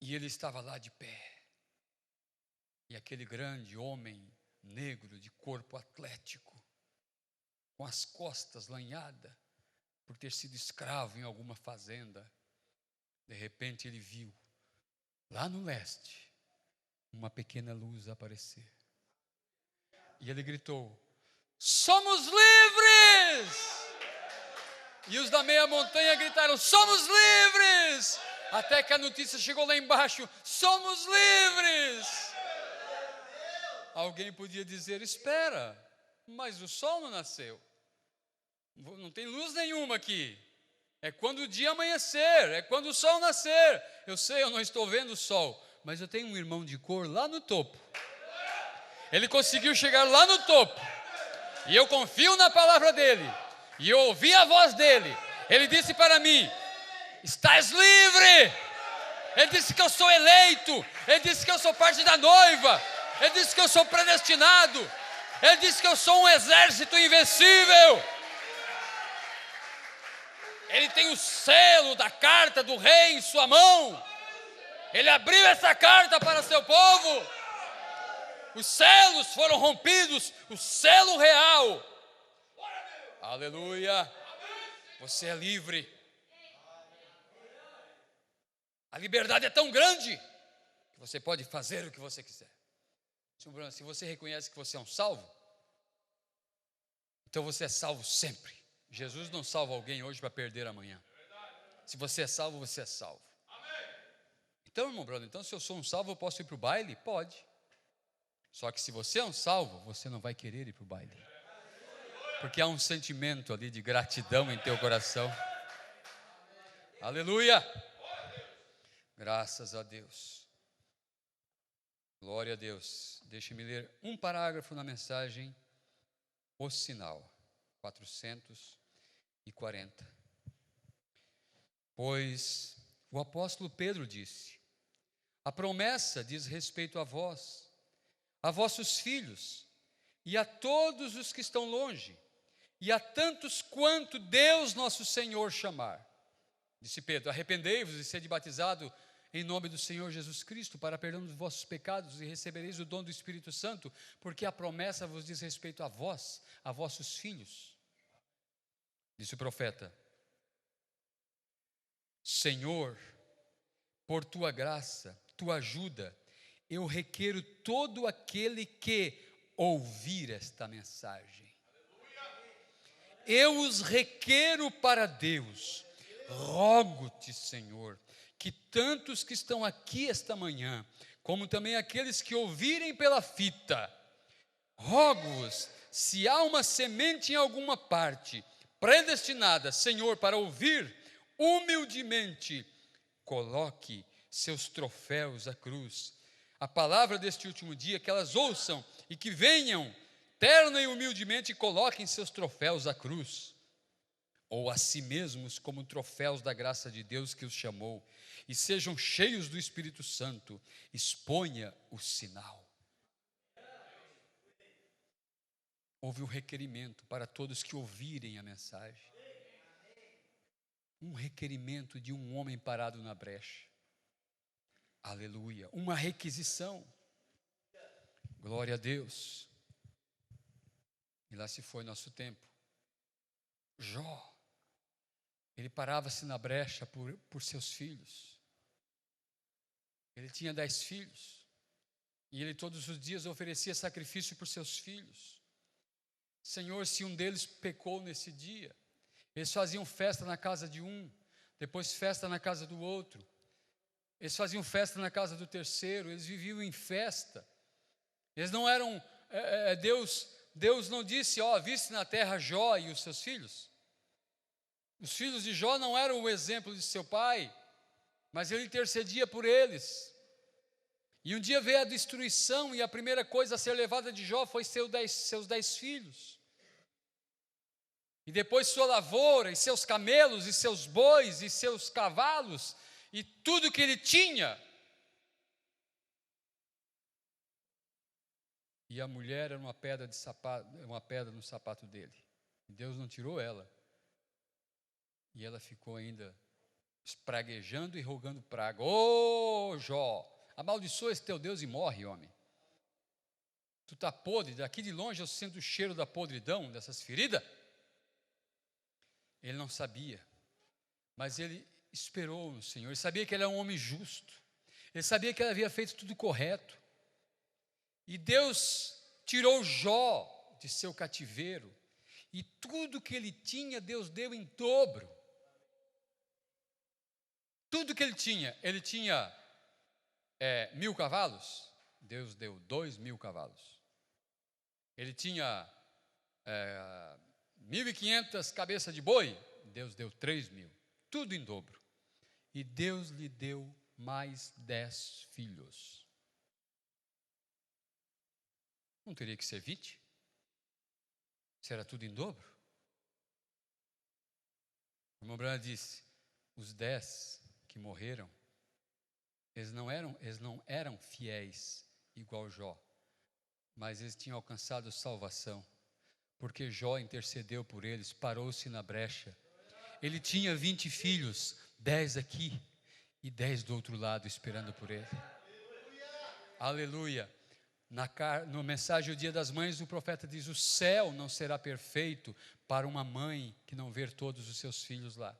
Speaker 1: E ele estava lá de pé. E aquele grande homem negro de corpo atlético, com as costas lanhadas, por ter sido escravo em alguma fazenda, de repente ele viu, lá no leste, uma pequena luz aparecer. E ele gritou: somos livres! E os da meia montanha gritaram: somos livres! Até que a notícia chegou lá embaixo: somos livres! Alguém podia dizer: espera, mas o sol não nasceu. Não tem luz nenhuma aqui. É quando o dia amanhecer, é quando o sol nascer. Eu sei, eu não estou vendo o sol, mas eu tenho um irmão de cor lá no topo. Ele conseguiu chegar lá no topo. E eu confio na palavra dele. E eu ouvi a voz dele. Ele disse para mim: estás livre. Ele disse que eu sou eleito. Ele disse que eu sou parte da noiva. Ele disse que eu sou predestinado. Ele disse que eu sou um exército invencível. Ele tem o selo da carta do rei em sua mão. Ele abriu essa carta para seu povo. Os selos foram rompidos. O selo real. Aleluia. Você é livre. A liberdade é tão grande que você pode fazer o que você quiser. Se você reconhece que você é um salvo, então você é salvo sempre. Jesus não salva alguém hoje para perder amanhã. Se você é salvo, você é salvo. Então, irmão brother, então se eu sou um salvo, eu posso ir para o baile? Pode. Só que se você é um salvo, você não vai querer ir para o baile. Porque há um sentimento ali de gratidão em teu coração. Aleluia! Graças a Deus. Glória a Deus. Deixe-me ler um parágrafo na mensagem, o sinal, 440. Pois o apóstolo Pedro disse: a promessa diz respeito a vós, a vossos filhos, e a todos os que estão longe, e a tantos quanto Deus nosso Senhor chamar. Disse Pedro: arrependei-vos e sede batizado em nome do Senhor Jesus Cristo, para perdão dos vossos pecados, e recebereis o dom do Espírito Santo, porque a promessa vos diz respeito a vós, a vossos filhos. Disse o profeta: Senhor, por tua graça, tua ajuda, eu requero todo aquele que ouvir esta mensagem. Eu os requero para Deus. Rogo-te, Senhor, que tantos que estão aqui esta manhã, como também aqueles que ouvirem pela fita, rogo-vos, se há uma semente em alguma parte, predestinada, Senhor, para ouvir, humildemente, coloque seus troféus à cruz, a palavra deste último dia, que elas ouçam e que venham terna e humildemente e coloquem seus troféus à cruz, ou a si mesmos como troféus da graça de Deus que os chamou, e sejam cheios do Espírito Santo, exponha o sinal. Houve um requerimento para todos que ouvirem a mensagem, um requerimento de um homem parado na brecha, aleluia, uma requisição, glória a Deus. E lá se foi nosso tempo. Jó, ele parava-se na brecha por seus filhos. Ele tinha 10 filhos. E ele todos os dias oferecia sacrifício por seus filhos. Senhor, se um deles pecou nesse dia, eles faziam festa na casa de um, depois festa na casa do outro. Eles faziam festa na casa do terceiro, eles viviam em festa. Eles não eram, Deus não disse, viste na terra Jó e os seus filhos. Os filhos de Jó não eram o exemplo de seu pai, mas ele intercedia por eles. E um dia veio a destruição, e a primeira coisa a ser levada de Jó foi seus 10 filhos. E depois sua lavoura, e seus camelos, e seus bois, e seus cavalos, e tudo que ele tinha. E a mulher era uma pedra no sapato dele. E Deus não tirou ela. E ela ficou ainda espraguejando e rogando praga. Ô Jó, amaldiçoa esse teu Deus e morre, homem. Tu está podre, daqui de longe eu sinto o cheiro da podridão, dessas feridas. Ele não sabia, mas ele esperou no Senhor. Ele sabia que ele era um homem justo. Ele sabia que ele havia feito tudo correto. E Deus tirou Jó de seu cativeiro. E tudo que ele tinha, Deus deu em dobro. Tudo que ele tinha 1.000 cavalos, Deus deu 2.000 cavalos. Ele tinha 1.500 cabeças de boi, Deus deu 3.000, tudo em dobro. E Deus lhe deu mais 10 filhos. Não teria que ser 20? Se era tudo em dobro? O irmão Branham disse, os 10 que morreram, eles não eram fiéis igual Jó, mas eles tinham alcançado salvação, porque Jó intercedeu por eles, parou-se na brecha. Ele tinha 20 filhos, 10 aqui e 10 do outro lado esperando por ele. Aleluia. No mensagem do Dia das Mães, o profeta diz, o céu não será perfeito para uma mãe que não ver todos os seus filhos lá.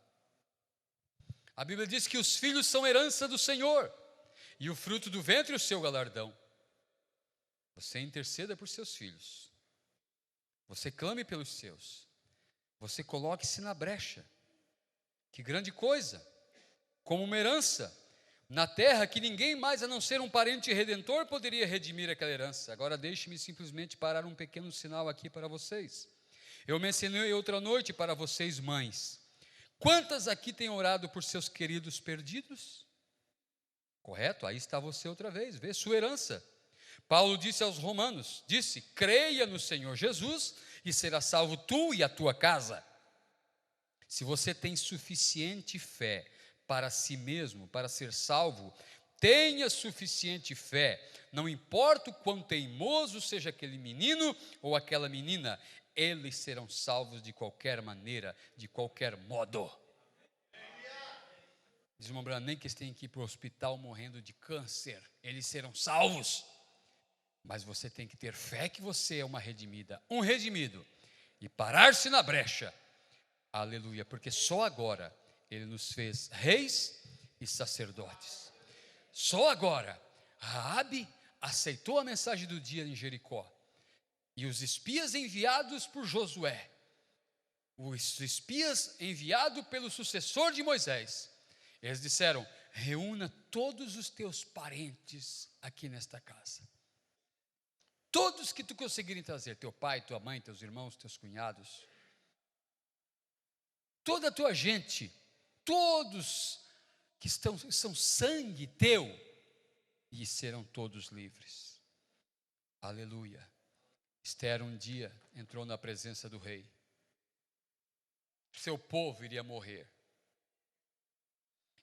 Speaker 1: A Bíblia diz que os filhos são herança do Senhor, e o fruto do ventre o seu galardão. Você interceda por seus filhos, você clame pelos seus, você coloque-se na brecha. Que grande coisa, como uma herança, na terra que ninguém mais a não ser um parente redentor poderia redimir aquela herança. Agora deixe-me simplesmente parar um pequeno sinal aqui para vocês. Eu mencionei outra noite para vocês mães. Quantas aqui têm orado por seus queridos perdidos? Correto? Aí está você outra vez, vê sua herança. Paulo disse aos romanos, creia no Senhor Jesus e será salvo tu e a tua casa. Se você tem suficiente fé para si mesmo, para ser salvo, tenha suficiente fé, não importa o quão teimoso seja aquele menino ou aquela menina, eles serão salvos de qualquer maneira, de qualquer modo. Diz o irmão Branham, nem que eles tenham que ir para o hospital morrendo de câncer, eles serão salvos. Mas você tem que ter fé que você é uma redimida, um redimido, e parar-se na brecha, aleluia, porque só agora Ele nos fez reis e sacerdotes. Só agora, Raabe aceitou a mensagem do dia em Jericó, e os espias enviados por Josué, os espias enviados pelo sucessor de Moisés, eles disseram, reúna todos os teus parentes aqui nesta casa. Todos que tu conseguirem trazer, teu pai, tua mãe, teus irmãos, teus cunhados, toda a tua gente, todos que são sangue teu, e serão todos livres. Aleluia. Esther um dia entrou na presença do rei. Seu povo iria morrer.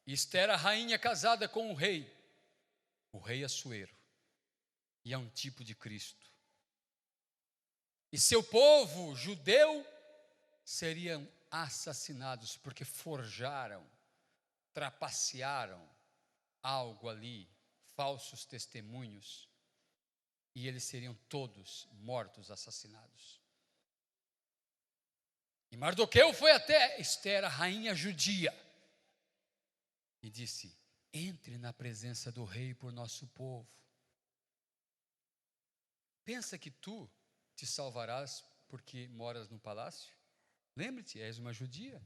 Speaker 1: E Esther, a rainha casada com o rei Assuero, e é um tipo de Cristo. E seu povo judeu seriam assassinados, porque forjaram, trapacearam algo ali, falsos testemunhos, e eles seriam todos mortos, assassinados. E Mardoqueu foi até Esther, a rainha judia, e disse: entre na presença do rei por nosso povo. Pensa que tu te salvarás porque moras no palácio? Lembre-te, és uma judia,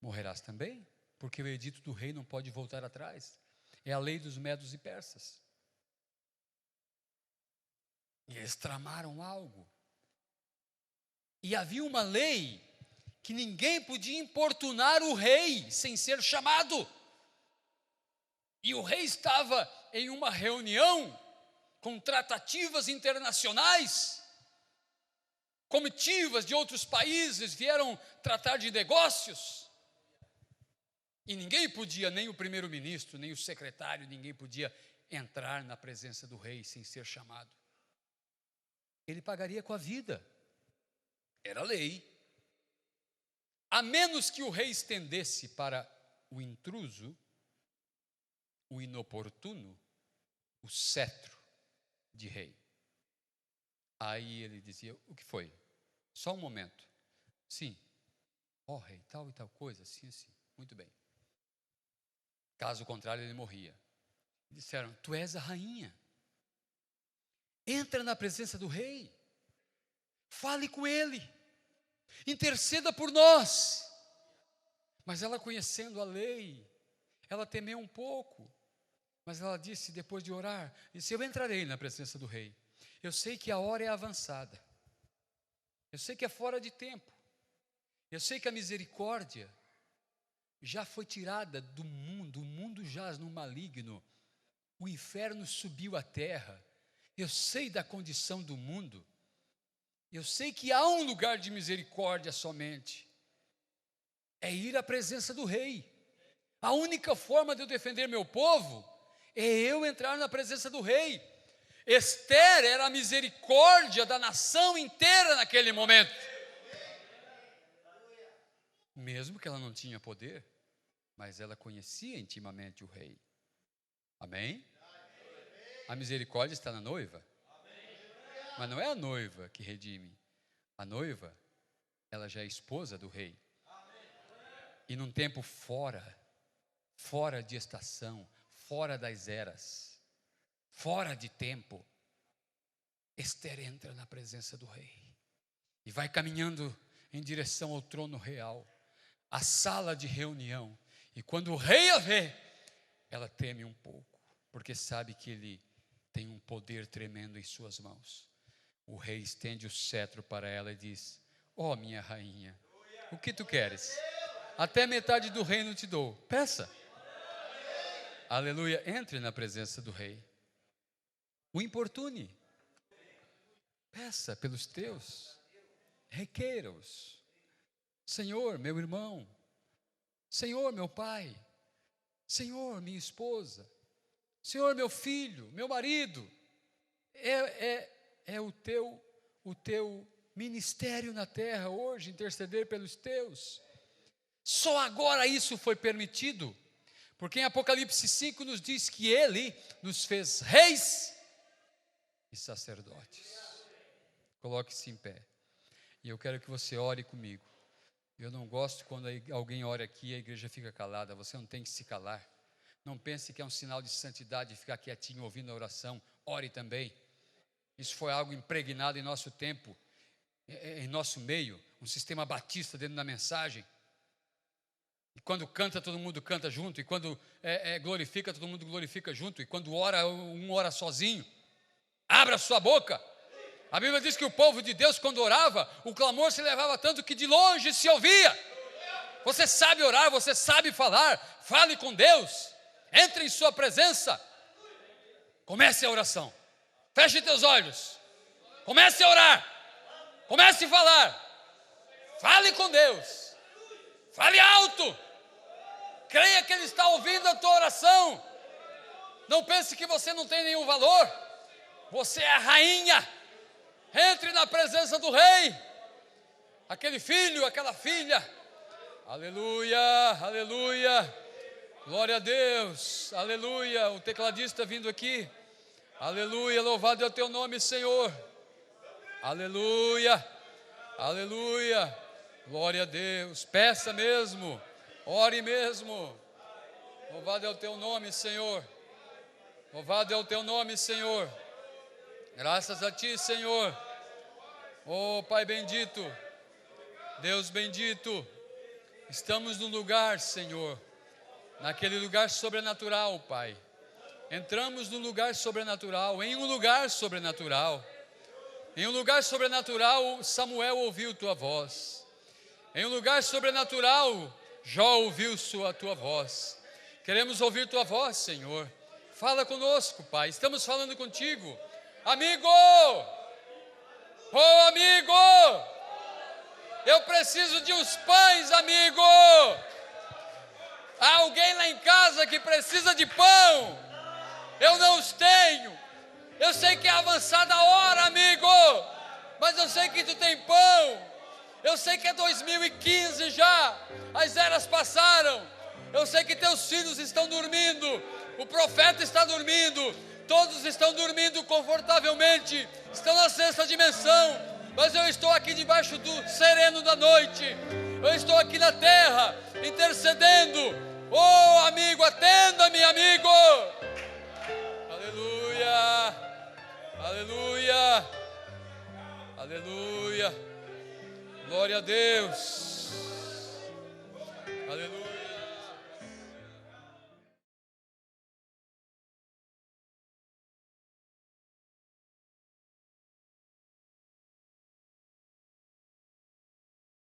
Speaker 1: morrerás também, porque o edito do rei não pode voltar atrás. É a lei dos medos e persas. E eles tramaram algo. E havia uma lei que ninguém podia importunar o rei sem ser chamado. E o rei estava em uma reunião com tratativas internacionais. Comitivas de outros países vieram tratar de negócios. E ninguém podia, nem o primeiro-ministro, nem o secretário, ninguém podia entrar na presença do rei sem ser chamado. Ele pagaria com a vida. Era lei. A menos que o rei estendesse para o intruso, o inoportuno, o cetro de rei. Aí ele dizia: o que foi? Só um momento. Sim. Ó rei, tal e tal coisa, assim, assim. Muito bem. Caso contrário, ele morria. Disseram: tu és a rainha. Entra na presença do rei. Fale com ele. Interceda por nós. Mas ela, conhecendo a lei, ela temeu um pouco. Mas ela disse, depois de orar, disse: eu entrarei na presença do rei. Eu sei que a hora é avançada. Eu sei que é fora de tempo. Eu sei que a misericórdia já foi tirada do mundo. O mundo jaz no maligno. O inferno subiu à terra. Eu sei da condição do mundo. Eu sei que há um lugar de misericórdia somente. É ir à presença do rei. A única forma de eu defender meu povo é eu entrar na presença do rei. Esther era a misericórdia da nação inteira naquele momento. Mesmo que ela não tinha poder, mas ela conhecia intimamente o rei. Amém? A misericórdia está na noiva. Mas não é a noiva que redime. A noiva, ela já é esposa do rei. E num tempo fora de estação, fora das eras, fora de tempo, Esther entra na presença do rei e vai caminhando em direção ao trono real, à sala de reunião. E quando o rei a vê, ela teme um pouco, porque sabe que ele tem um poder tremendo em suas mãos. O rei estende o cetro para ela e diz: ó minha rainha, o que tu queres? Até metade do reino te dou, peça. Aleluia, entre na presença do rei. O importune. Peça pelos teus. Requeira-os. Senhor, meu irmão. Senhor, meu pai. Senhor, minha esposa. Senhor, meu filho, meu marido. É o teu ministério na terra hoje, interceder pelos teus. Só agora isso foi permitido, porque em Apocalipse 5 nos diz que Ele nos fez reis e sacerdotes. Coloque-se em pé. E eu quero que você ore comigo. Eu não gosto quando alguém ora aqui e a igreja fica calada. Você não tem que se calar. Não pense que é um sinal de santidade ficar quietinho ouvindo a oração. Ore também. Isso foi algo impregnado em nosso tempo, em nosso meio, um sistema batista dentro da mensagem. E quando canta, todo mundo canta junto. E quando glorifica, todo mundo glorifica junto. E quando ora, um ora sozinho. Abra sua boca. A Bíblia diz que o povo de Deus, quando orava, o clamor se levava tanto que de longe se ouvia. Você sabe orar, você sabe falar. Fale com Deus. Entre em sua presença. Comece a oração. Feche teus olhos. Comece a orar. Comece a falar. Fale com Deus. Fale alto. Creia que Ele está ouvindo a tua oração. Não pense que você não tem nenhum valor. Você é a rainha. Entre na presença do rei. Aquele filho, aquela filha. Aleluia, aleluia. Glória a Deus. Aleluia. O tecladista vindo aqui. Aleluia, louvado é o teu nome, Senhor. Aleluia, aleluia. Glória a Deus. Peça mesmo. Ore mesmo. Louvado é o teu nome, Senhor. Louvado é o teu nome, Senhor. Graças a ti, Senhor. Oh, Pai bendito. Deus bendito. Estamos no lugar, Senhor. Naquele lugar sobrenatural, Pai. Entramos no lugar sobrenatural. Em um lugar sobrenatural. Em um lugar sobrenatural, Samuel ouviu tua voz. Em um lugar sobrenatural, Jó ouviu a tua voz. Queremos ouvir tua voz, Senhor. Fala conosco, Pai. Estamos falando contigo. Amigo! Oh, amigo! Eu preciso de uns pães, amigo! Há alguém lá em casa que precisa de pão. Eu não os tenho. Eu sei que é avançada a hora, amigo. Mas eu sei que tu tem pão. Eu sei que é 2015 já. As eras passaram. Eu sei que teus filhos estão dormindo. O profeta está dormindo. Todos estão dormindo confortavelmente. Estão na sexta dimensão. Mas eu estou aqui debaixo do sereno da noite. Eu estou aqui na terra, intercedendo. Oh, amigo, atenda-me, amigo. Aleluia. Aleluia. Aleluia. Glória a Deus.